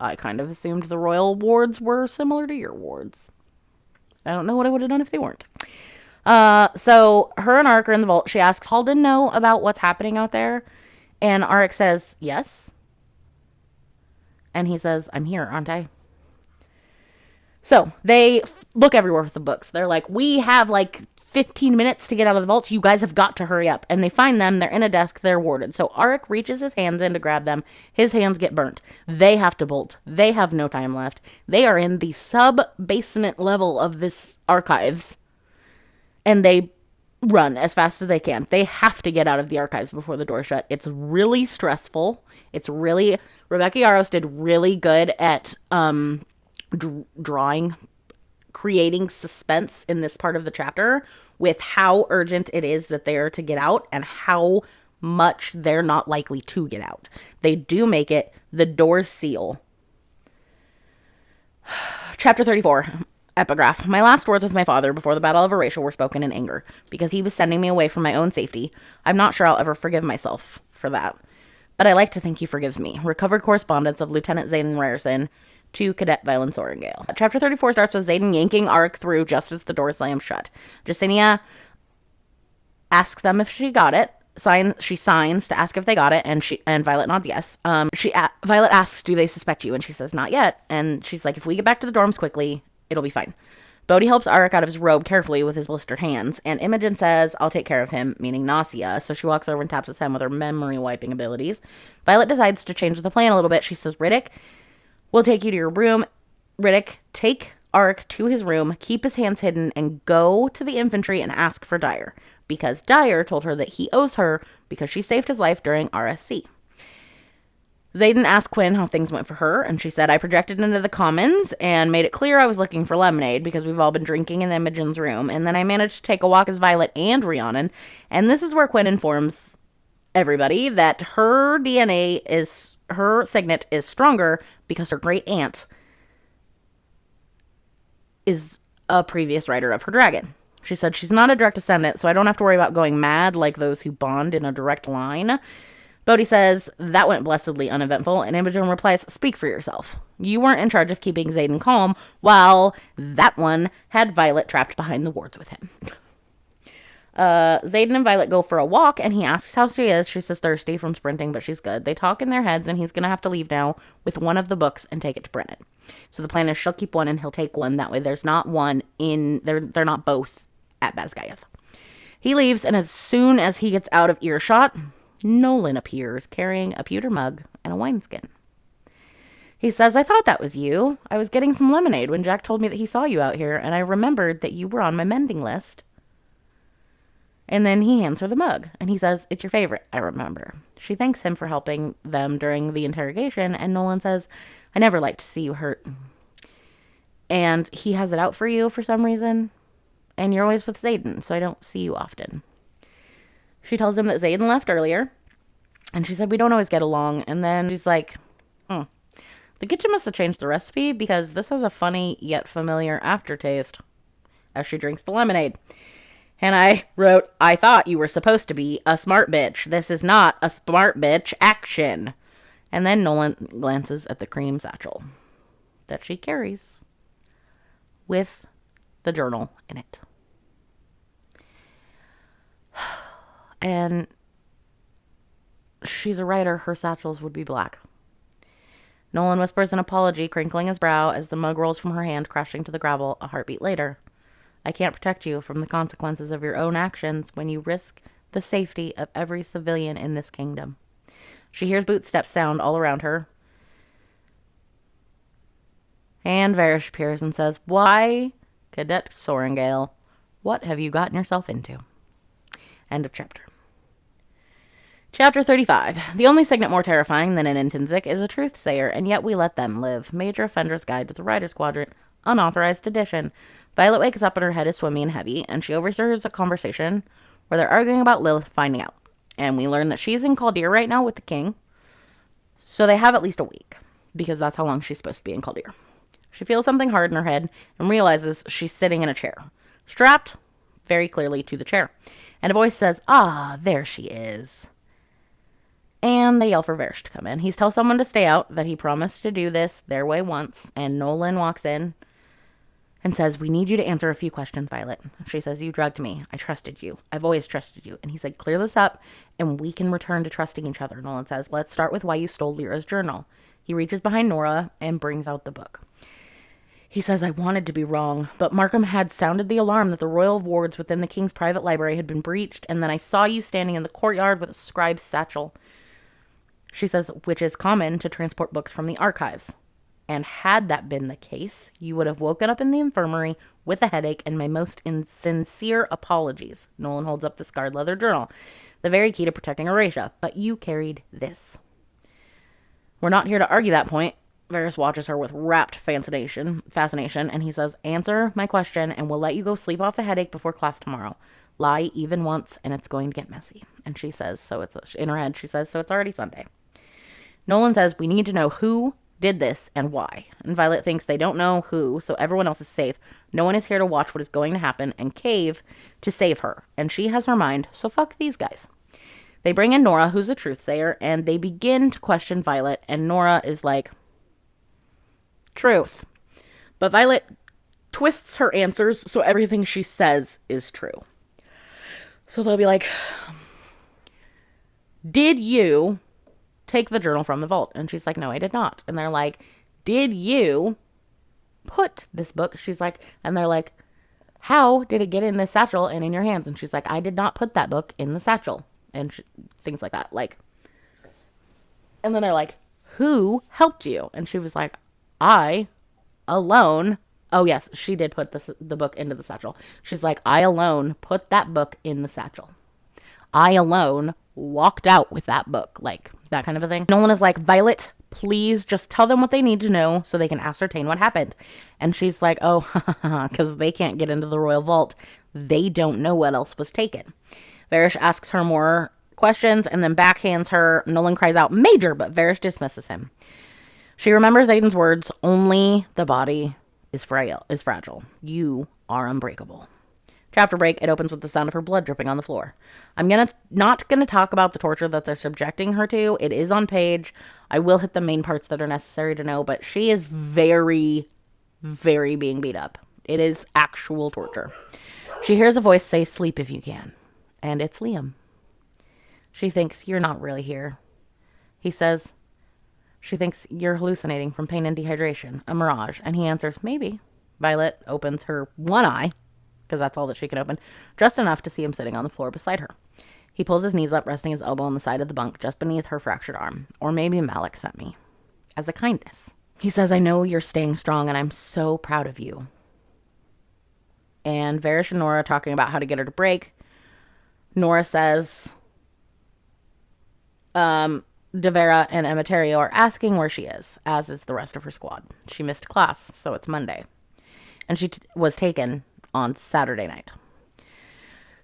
I kind of assumed the royal wards were similar to your wards. I don't know what I would have done if they weren't. So her and Auric are in the vault. She asks Halden know about what's happening out there. And Auric says, yes. And he says, I'm here, aren't I? So they look everywhere for the books. They're like, we have like 15 minutes to get out of the vault. You guys have got to hurry up. And they find them. They're in a desk. They're warded. So Auric reaches his hands in to grab them. His hands get burnt. They have to bolt. They have no time left. They are in the sub-basement level of this archives. And they run as fast as they can. They have to get out of the archives before the door shut. It's really stressful. Rebecca Yarros did really good at creating suspense in this part of the chapter with how urgent it is that they are to get out and how much they're not likely to get out. They do make it. The doors seal. Chapter 34. Epigraph. My last words with my father before the Battle of Eurasia were spoken in anger, because he was sending me away from my own safety. I'm not sure I'll ever forgive myself for that, but I like to think he forgives me. Recovered correspondence of Lieutenant Zayden Ryerson to Cadet Violen Sorengale. Chapter 34 starts with Zayden yanking Auric through just as the door slams shut. Justinia asks them if she got it. She signs to ask if they got it, and Violet nods yes. Violet asks, do they suspect you? And she says, not yet. And she's like, if we get back to the dorms quickly, it'll be fine. Bodhi helps Auric out of his robe carefully with his blistered hands, and Imogen says, I'll take care of him, meaning Nausea, so she walks over and taps his head with her memory-wiping abilities. Violet decides to change the plan a little bit. She says, Riddick, we'll take you to your room. Riddick, take Auric to his room, keep his hands hidden, and go to the infantry and ask for Dyer, because Dyer told her that he owes her because she saved his life during RSC. Zayden asked Quinn how things went for her, and she said, I projected into the commons and made it clear I was looking for lemonade because we've all been drinking in Imogen's room, and then I managed to take a walk as Violet and Rhiannon, and this is where Quinn informs everybody that her signet is stronger because her great aunt is a previous rider of her dragon. She said she's not a direct descendant, so I don't have to worry about going mad like those who bond in a direct line. Bodhi says, that went blessedly uneventful, and Imogen replies, speak for yourself. You weren't in charge of keeping Zayden calm, while that one had Violet trapped behind the wards with him. Zayden and Violet go for a walk, and he asks how she is. She says thirsty from sprinting, but she's good. They talk in their heads, and he's going to have to leave now with one of the books and take it to Brennan. So the plan is she'll keep one, and he'll take one. That way there's not one they're not both at Basgiath. He leaves, and as soon as he gets out of earshot, Nolan appears carrying a pewter mug and a wineskin. He says, I thought that was you. I was getting some lemonade when Jack told me that he saw you out here, and I remembered that you were on my mending list. And then he hands her the mug, and he says, it's your favorite, I remember. She thanks him for helping them during the interrogation, and Nolan says, I never like to see you hurt. And he has it out for you for some reason, and you're always with Xaden, so I don't see you often. She tells him that Xaden left earlier, and she said, we don't always get along. And then she's like, the kitchen must have changed the recipe because this has a funny yet familiar aftertaste as she drinks the lemonade. And I wrote, I thought you were supposed to be a smart bitch. This is not a smart bitch action. And then Nolan glances at the cream satchel that she carries with the journal in it. And she's a writer. Her satchels would be black. Nolan whispers an apology, crinkling his brow as the mug rolls from her hand, crashing to the gravel a heartbeat later. I can't protect you from the consequences of your own actions when you risk the safety of every civilian in this kingdom. She hears bootsteps sound all around her. And Varys appears and says, why, Cadet Sorengale, what have you gotten yourself into? End of chapter. Chapter 35. The only signet more terrifying than an intrinsic is a truth-sayer, and yet we let them live. Major Offender's Guide to the Writer's Quadrant, unauthorized edition. Violet wakes up and her head is swimmy and heavy, and she overhears a conversation where they're arguing about Lilith finding out. And we learn that she's in Caldir right now with the king, so they have at least a week, because that's how long she's supposed to be in Caldir. She feels something hard in her head and realizes she's sitting in a chair, strapped very clearly to the chair. And a voice says, there she is. And they yell for Varys to come in. He tells someone to stay out, that he promised to do this their way once. And Nolan walks in and says, we need you to answer a few questions, Violet. She says, you drugged me. I trusted you. I've always trusted you. And he said, clear this up and we can return to trusting each other. Nolan says, let's start with why you stole Lyra's journal. He reaches behind Nora and brings out the book. He says, I wanted to be wrong, but Markham had sounded the alarm that the royal wards within the king's private library had been breached, and then I saw you standing in the courtyard with a scribe's satchel. She says, which is common to transport books from the archives. And had that been the case, you would have woken up in the infirmary with a headache, and my most sincere apologies. Nolan holds up the scarred leather journal, the very key to protecting Horatia, but you carried this. We're not here to argue that point. Varys watches her with rapt fascination, and he says, answer my question, and we'll let you go sleep off the headache before class tomorrow. Lie even once, and it's going to get messy. And she says, in her head, she says, so it's already Sunday. Nolan says, we need to know who did this and why. And Violet thinks they don't know who, so everyone else is safe. No one is here to watch what is going to happen, and cave to save her. And she has her mind, so fuck these guys. They bring in Nora, who's a truth-sayer, and they begin to question Violet, and Nora is like, truth. But Violet twists her answers so everything she says is true. So they'll be like, did you take the journal from the vault? And she's like, no, I did not. And they're like, did you put this book? She's like, and they're like, how did it get in this satchel and in your hands? And she's like, I did not put that book in the satchel. And things like that. And then they're like, who helped you? And she was like, I alone. Oh, yes, she did put the book into the satchel. She's like, I alone put that book in the satchel. I alone walked out with that book. That kind of a thing. Nolan is like, Violet, please just tell them what they need to know so they can ascertain what happened. And she's like, oh, because they can't get into the royal vault. They don't know what else was taken. Varys asks her more questions and then backhands her. Nolan cries out, Major, but Varys dismisses him. She remembers Aiden's words, only the body is fragile. You are unbreakable. Chapter break, it opens with the sound of her blood dripping on the floor. I'm not gonna talk about the torture that they're subjecting her to. It is on page. I will hit the main parts that are necessary to know, but she is very, very being beat up. It is actual torture. She hears a voice say, sleep if you can. And it's Liam. She thinks, you're not really here. He says, she thinks you're hallucinating from pain and dehydration, a mirage. And he answers, maybe. Violet opens her one eye because that's all that she can open, just enough to see him sitting on the floor beside her. He pulls his knees up, resting his elbow on the side of the bunk just beneath her fractured arm. Or maybe Malik sent me. As a kindness. He says, I know you're staying strong and I'm so proud of you. And Varish and Nora talking about how to get her to break. Nora says, Devera and Emeterio are asking where she is, as is the rest of her squad. She missed class, so it's Monday. And she was taken on Saturday night.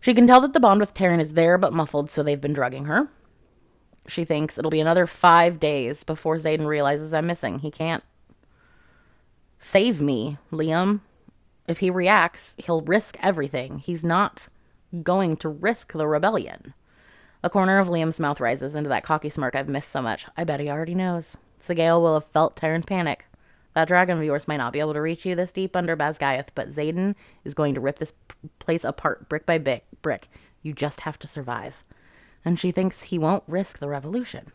She can tell that the bond with Taryn is there but muffled, so they've been drugging her. She thinks it'll be another 5 days before Xaden realizes I'm missing. He can't save me, Liam. If he reacts, he'll risk everything. He's not going to risk the rebellion. A corner of Liam's mouth rises into that cocky smirk I've missed so much. I bet he already knows. Sigale will have felt Taryn's panic. That dragon of yours might not be able to reach you this deep under Basgiath, but Xaden is going to rip this place apart brick by brick. You just have to survive. And she thinks he won't risk the revolution.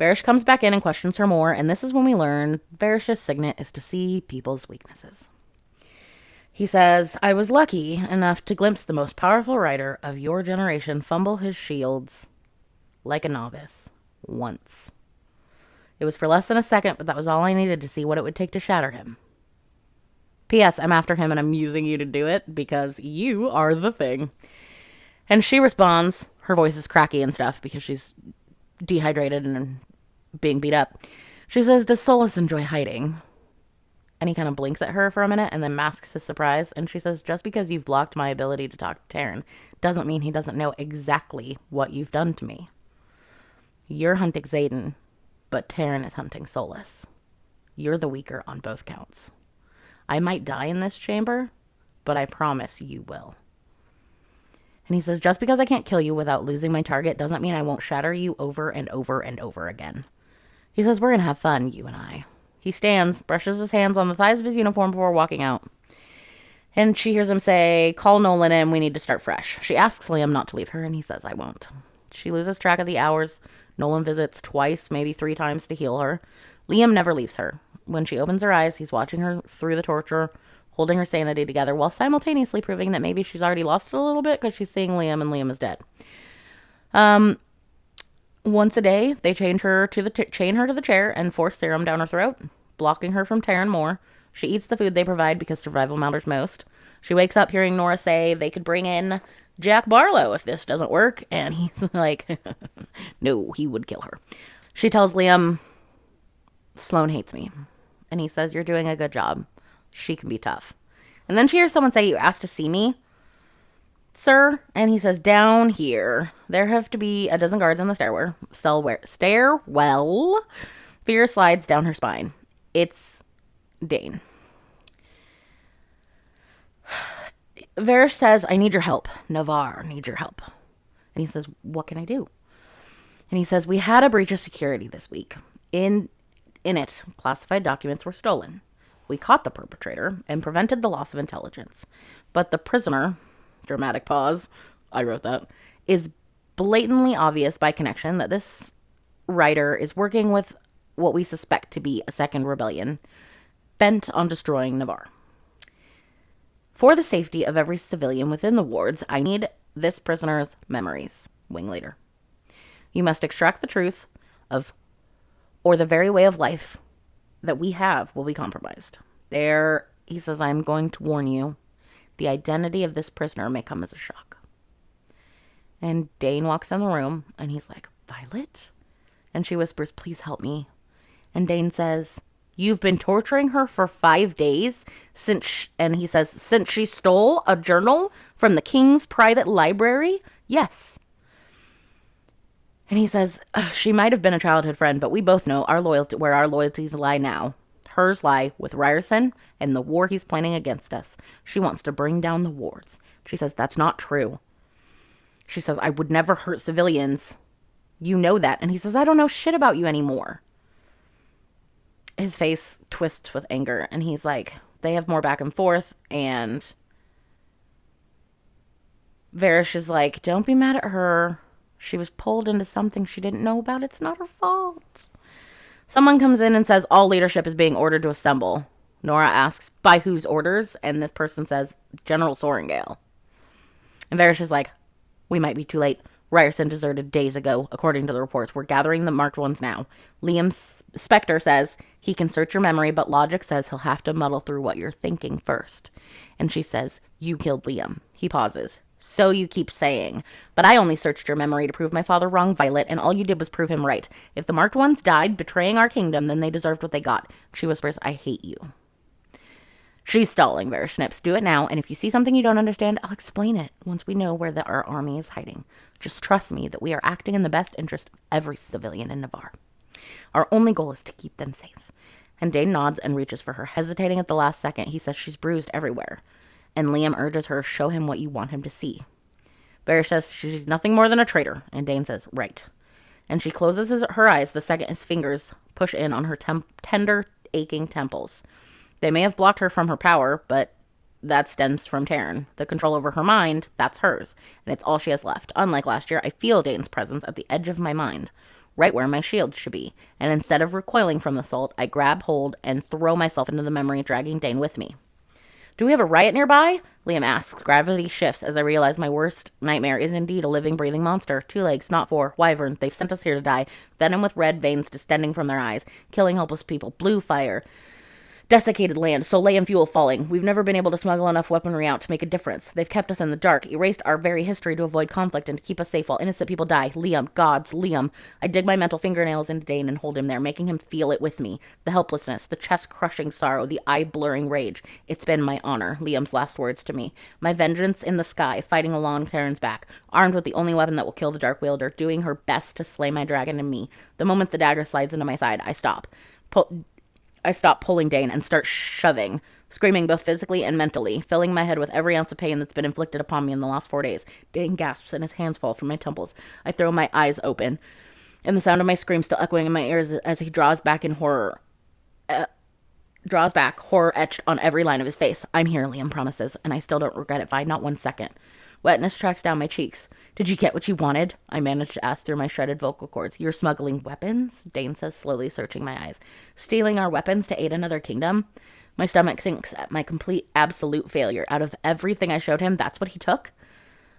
Varish comes back in and questions her more, and this is when we learn Varish's signet is to see people's weaknesses. He says, I was lucky enough to glimpse the most powerful rider of your generation fumble his shields like a novice once. It was for less than a second, but that was all I needed to see what it would take to shatter him. P.S. I'm after him and I'm using you to do it because you are the thing. And she responds, her voice is cracky and stuff because she's dehydrated and being beat up. She says, does Solus enjoy hiding? And he kind of blinks at her for a minute and then masks his surprise. And she says, just because you've blocked my ability to talk to Taryn doesn't mean he doesn't know exactly what you've done to me. You're hunting Xaden, but Taryn is hunting Solus. You're the weaker on both counts. I might die in this chamber, but I promise you will. And he says, just because I can't kill you without losing my target doesn't mean I won't shatter you over and over and over again. He says, we're going to have fun, you and I. He stands, brushes his hands on the thighs of his uniform before walking out. And she hears him say, call Nolan in, we need to start fresh. She asks Liam not to leave her, and he says, I won't. She loses track of the hours. Nolan visits twice, maybe 3 times to heal her. Liam never leaves her. When she opens her eyes, he's watching her through the torture, holding her sanity together while simultaneously proving that maybe she's already lost it a little bit because she's seeing Liam and Liam is dead. Once a day, they chain her to the chair and force serum down her throat, blocking her from Taryn more. She eats the food they provide because survival matters most. She wakes up hearing Nora say they could bring in Jack Barlow if this doesn't work, and he's like, no, he would kill her. She tells Liam, Sloane hates me. And he says, you're doing a good job. She can be tough. And then she hears someone say, you asked to see me, sir? And he says, down here. There have to be a dozen guards on the stairwell. Fear slides down her spine. It's Dane. Varish says, I need your help. Navarre needs your help. And he says, what can I do? And he says, we had a breach of security this week. In it, classified documents were stolen. We caught the perpetrator and prevented the loss of intelligence. But the prisoner, dramatic pause, I wrote that, is blatantly obvious by connection that this writer is working with what we suspect to be a second rebellion, bent on destroying Navarre. For the safety of every civilian within the wards, I need this prisoner's memories. Wing leader. You must extract the truth of, or the very way of life that we have will be compromised. There, he says, I'm going to warn you. The identity of this prisoner may come as a shock. And Dane walks in the room, and he's like, Violet? And she whispers, please help me. And Dane says, you've been torturing her for 5 days and he says, since she stole a journal from the king's private library? Yes. And he says, she might have been a childhood friend, but we both know where our loyalties lie now. Hers lie with Ryerson and the war he's planning against us. She wants to bring down the wards. She says, that's not true. She says, I would never hurt civilians. You know that. And he says, I don't know shit about you anymore. His face twists with anger, and he's like, they have more back and forth, and Varish is like, don't be mad at her. She was pulled into something she didn't know about. It's not her fault. Someone comes in and says all leadership is being ordered to assemble. Nora asks, by whose orders? And this person says, General Sorengale. And Varys is like, we might be too late. Ryerson deserted days ago, according to the reports. We're gathering the marked ones now. Liam Spector says he can search your memory, but logic says he'll have to muddle through what you're thinking first. And she says, you killed Liam. He pauses. So you keep saying. But I only searched your memory to prove my father wrong, Violet, and all you did was prove him right. If the marked ones died betraying our kingdom, then they deserved what they got. She whispers, I hate you. She's stalling, Varys snips. Do it now, and if you see something you don't understand, I'll explain it once we know where our army is hiding. Just trust me that we are acting in the best interest of every civilian in Navarre. Our only goal is to keep them safe. And Dane nods and reaches for her, hesitating at the last second. He says she's bruised everywhere. And Liam urges her, show him what you want him to see. Varys says she's nothing more than a traitor, and Dane says, right. And she closes her eyes the second his fingers push in on her tender, aching temples. They may have blocked her from her power, but that stems from Taryn. The control over her mind, that's hers, and it's all she has left. Unlike last year, I feel Dane's presence at the edge of my mind, right where my shield should be, and instead of recoiling from the assault, I grab hold and throw myself into the memory, dragging Dane with me. Do we have a riot nearby? Liam asks. Gravity shifts as I realize my worst nightmare is indeed a living, breathing monster. 2 legs, not 4. Wyvern. They've sent us here to die. Venom with red veins distending from their eyes. Killing helpless people. Blue fire. Desiccated land, soleil and fuel falling. We've never been able to smuggle enough weaponry out to make a difference. They've kept us in the dark, erased our very history to avoid conflict and to keep us safe while innocent people die. Liam, gods, Liam. I dig my mental fingernails into Dane and hold him there, making him feel it with me. The helplessness, the chest-crushing sorrow, the eye-blurring rage. It's been my honor, Liam's last words to me. My vengeance in the sky, fighting along Taryn's back, armed with the only weapon that will kill the Dark Wielder, doing her best to slay my dragon and me. The moment the dagger slides into my side, I stop. I stop pulling Dane and start shoving, screaming both physically and mentally, filling my head with every ounce of pain that's been inflicted upon me in the last 4 days. Dane gasps and his hands fall from my temples. I throw my eyes open, and the sound of my scream still echoing in my ears as he draws back in horror. Horror etched on every line of his face. I'm here, Liam promises, and I still don't regret it by not 1 second. Wetness tracks down my cheeks. Did you get what you wanted? I managed to ask through my shredded vocal cords. You're smuggling weapons? Dane says, slowly searching my eyes. Stealing our weapons to aid another kingdom? My stomach sinks at my complete, absolute failure. Out of everything I showed him, that's what he took?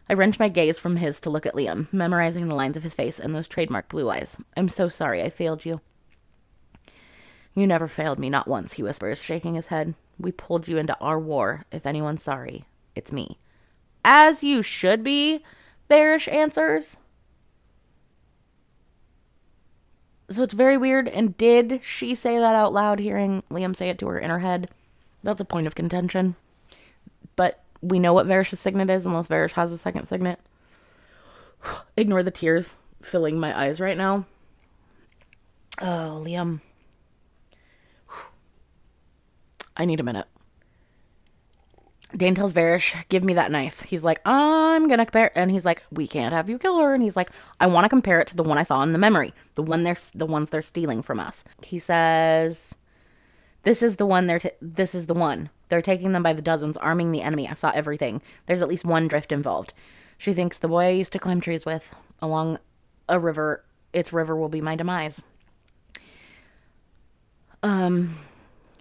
I wrench my gaze from his to look at Liam, memorizing the lines of his face and those trademark blue eyes. I'm so sorry I failed you. You never failed me, not once, he whispers, shaking his head. We pulled you into our war. If anyone's sorry, it's me. As you should be, Varys answers. So it's very weird. And did she say that out loud, hearing Liam say it to her in her head? That's a point of contention. But we know what Varys' signet is, unless Varys has a second signet. Ignore the tears filling my eyes right now. Oh, Liam. I need a minute. Dane tells Varys, give me that knife. He's like, I'm going to compare it. And he's like, we can't have you kill her. And he's like, I want to compare it to the one I saw in the memory. The ones they're stealing from us. He says, this is the one They're taking them by the dozens, arming the enemy. I saw everything. There's at least one drift involved. She thinks the boy I used to climb trees with along a river, its river will be my demise.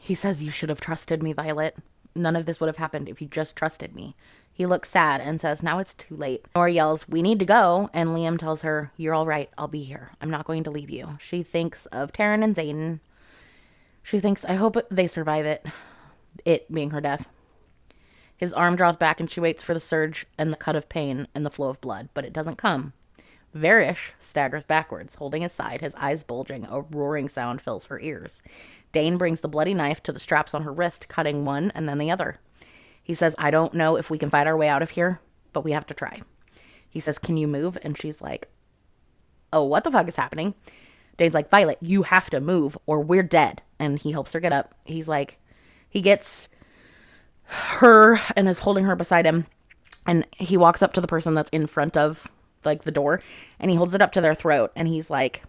He says you should have trusted me, Violet. None of this would have happened if you just trusted me. He looks sad and says, now it's too late. Nora yells, we need to go. And Liam tells her, you're all right. I'll be here. I'm not going to leave you. She thinks of Taryn and Xaden. She thinks, I hope they survive it. It being her death. His arm draws back and she waits for the surge and the cut of pain and the flow of blood, but it doesn't come. Varys staggers backwards, holding his side, his eyes bulging. A roaring sound fills her ears. Dane brings the bloody knife to the straps on her wrist, cutting one and then the other. He says, I don't know if we can fight our way out of here, but we have to try. He says, can you move? And she's like, oh, what the fuck is happening? Dane's like, Violet, you have to move or we're dead. And he helps her get up. He's like, he gets her and is holding her beside him. And he walks up to the person that's in front of like the door and he holds it up to their throat. And he's like,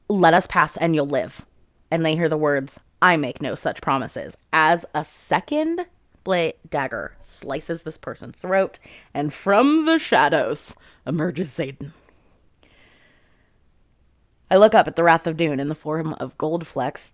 let us pass and you'll live. And they hear the words, I make no such promises, as a second blade dagger slices this person's throat, and from the shadows emerges Xaden. I look up at the Wrath of Dune in the form of gold flecks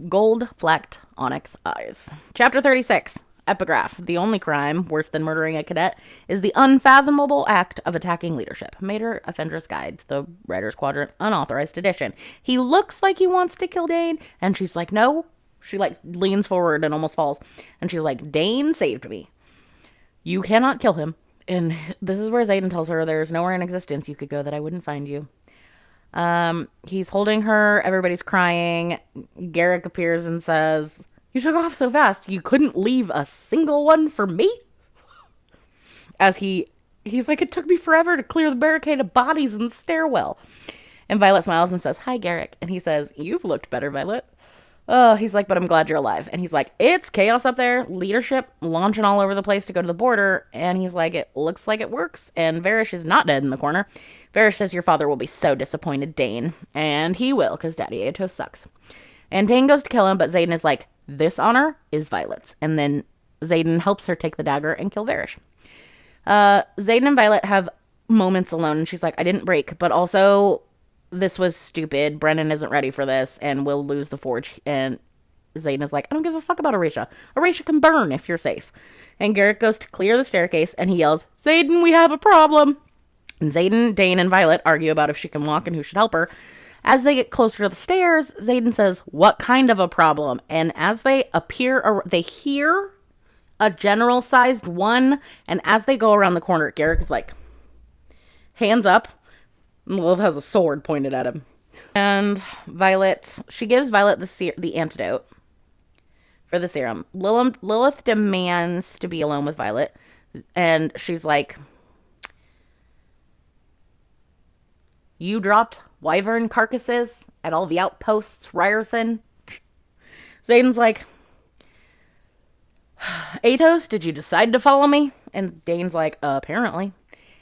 gold-flecked onyx eyes. Chapter 36. Epigraph. The only crime, worse than murdering a cadet, is the unfathomable act of attacking leadership. Major Offender's Guide to the Writer's Quadrant, unauthorized edition. He looks like he wants to kill Dane, and she's like, no. She, leans forward and almost falls. And she's like, Dane saved me. You cannot kill him. And this is where Xaden tells her there's nowhere in existence you could go that I wouldn't find you. He's holding her. Everybody's crying. Garrick appears and says, you took off so fast. You couldn't leave a single one for me? As he's like, it took me forever to clear the barricade of bodies in the stairwell. And Violet smiles and says, hi, Garrick. And he says, you've looked better, Violet. He's like, but I'm glad you're alive. And he's like, it's chaos up there. Leadership launching all over the place to go to the border. And he's like, it looks like it works. And Varish is not dead in the corner. Varish says your father will be so disappointed, Dane. And he will, because Daddy Atos sucks. And Dane goes to kill him, but Xaden is like, this honor is Violet's. And then Xaden helps her take the dagger and kill Varish. Xaden and Violet have moments alone. And she's like, I didn't break, but also this was stupid. Brennan isn't ready for this, and we'll lose the forge. And Xaden is like, I don't give a fuck about Arisha. Arisha can burn if you're safe. And Garrick goes to clear the staircase, and he yells, Xaden, we have a problem. And Xaden, Dane, and Violet argue about if she can walk and who should help her. As they get closer to the stairs, Xaden says, what kind of a problem? And as they appear, they hear a general-sized one, and as they go around the corner, Garrick is like, hands up. Lilith has a sword pointed at him. And she gives Violet the antidote for the serum. Lilith demands to be alone with Violet. And she's like, you dropped wyvern carcasses at all the outposts, Ryerson. Xaden's like, Atos, did you decide to follow me? And Dane's like, apparently.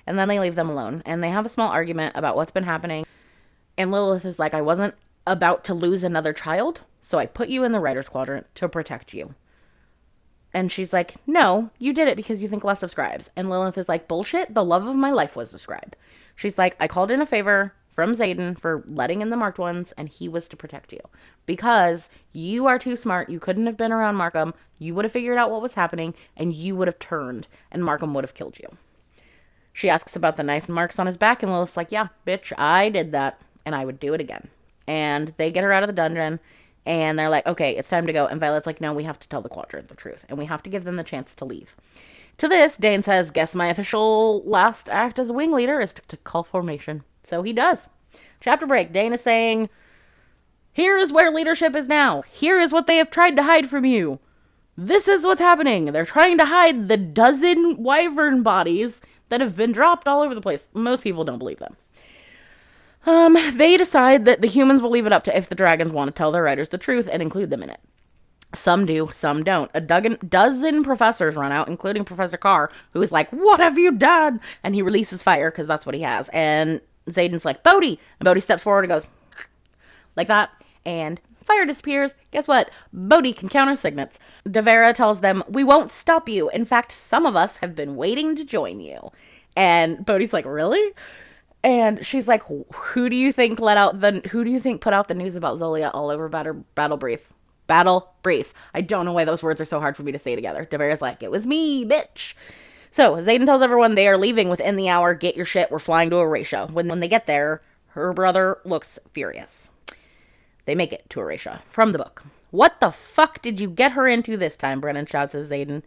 And then they leave them alone. And they have a small argument about what's been happening. And Lilith is like, I wasn't about to lose another child, so I put you in the Writer's Quadrant to protect you. And she's like, no, you did it because you think less of scribes. And Lilith is like, bullshit, the love of my life was a scribe. She's like, I called in a favor from Xaden for letting in the marked ones, and he was to protect you. Because you are too smart, you couldn't have been around Markham, you would have figured out what was happening, and you would have turned, and Markham would have killed you. She asks about the knife marks on his back, and Lilith's like, yeah, bitch, I did that, and I would do it again. And they get her out of the dungeon, and they're like, okay, it's time to go. And Violet's like, no, we have to tell the Quadrant the truth, and we have to give them the chance to leave. To this, Dane says, guess my official last act as a wing leader is to call formation. So he does. Chapter break. Dane is saying, here is where leadership is now. Here is what they have tried to hide from you. This is what's happening. They're trying to hide the dozen wyvern bodies that have been dropped all over the place. Most people don't believe them. They decide that the humans will leave it up to if the dragons want to tell their writers the truth and include them in it. Some do, some don't. A dozen professors run out, including Professor Carr, who is like, what have you done? And he releases fire, because that's what he has. And Xaden's like, Bodhi! And Bodhi steps forward and goes, like that. And fire disappears. Guess what? Bodhi can counter signets. Devera tells them, we won't stop you. In fact, some of us have been waiting to join you. And Bodhi's like, really? And she's like, who do you think put out the news about Zolia all over Battle Brief? Battle Brief. I don't know why those words are so hard for me to say together. Devera's like, it was me, bitch. So Xaden tells everyone they are leaving within the hour. Get your shit. We're flying to Erasia. When they get there, her brother looks furious. They make it to Erasia. From the book. What the fuck did you get her into this time? Brennan shouts at Xaden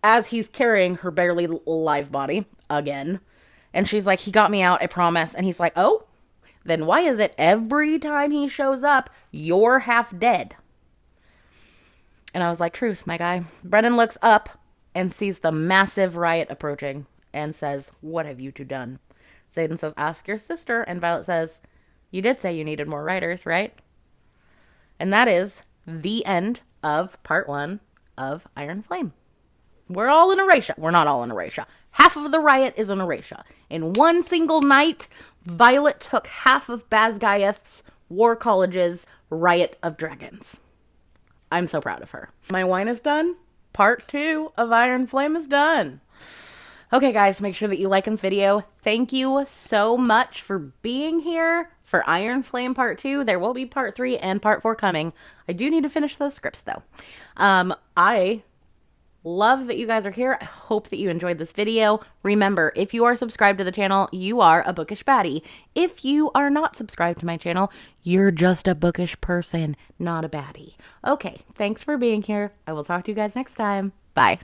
as he's carrying her barely alive body again. And she's like, he got me out, I promise. And he's like, oh? Then why is it every time he shows up, you're half dead? And I was like, truth, my guy. Brennan looks up and sees the massive riot approaching and says, what have you two done? Xaden says, ask your sister. And Violet says, you did say you needed more writers, right? And that is the end of part 1 of Iron Flame. We're all in Erasia. We're not all in Erasia. Half of the riot is in Erasia. In one single night, Violet took half of Basgiath's War College's Riot of Dragons. I'm so proud of her. My wine is done. Part 2 of Iron Flame is done. Okay, guys, make sure that you like this video. Thank you so much for being here for Iron Flame Part 2. There will be Part 3 and Part 4 coming. I do need to finish those scripts, though. I love that you guys are here. I hope that you enjoyed this video. Remember, if you are subscribed to the channel, you are a bookish baddie. If you are not subscribed to my channel, you're just a bookish person, not a baddie. Okay, thanks for being here. I will talk to you guys next time. Bye.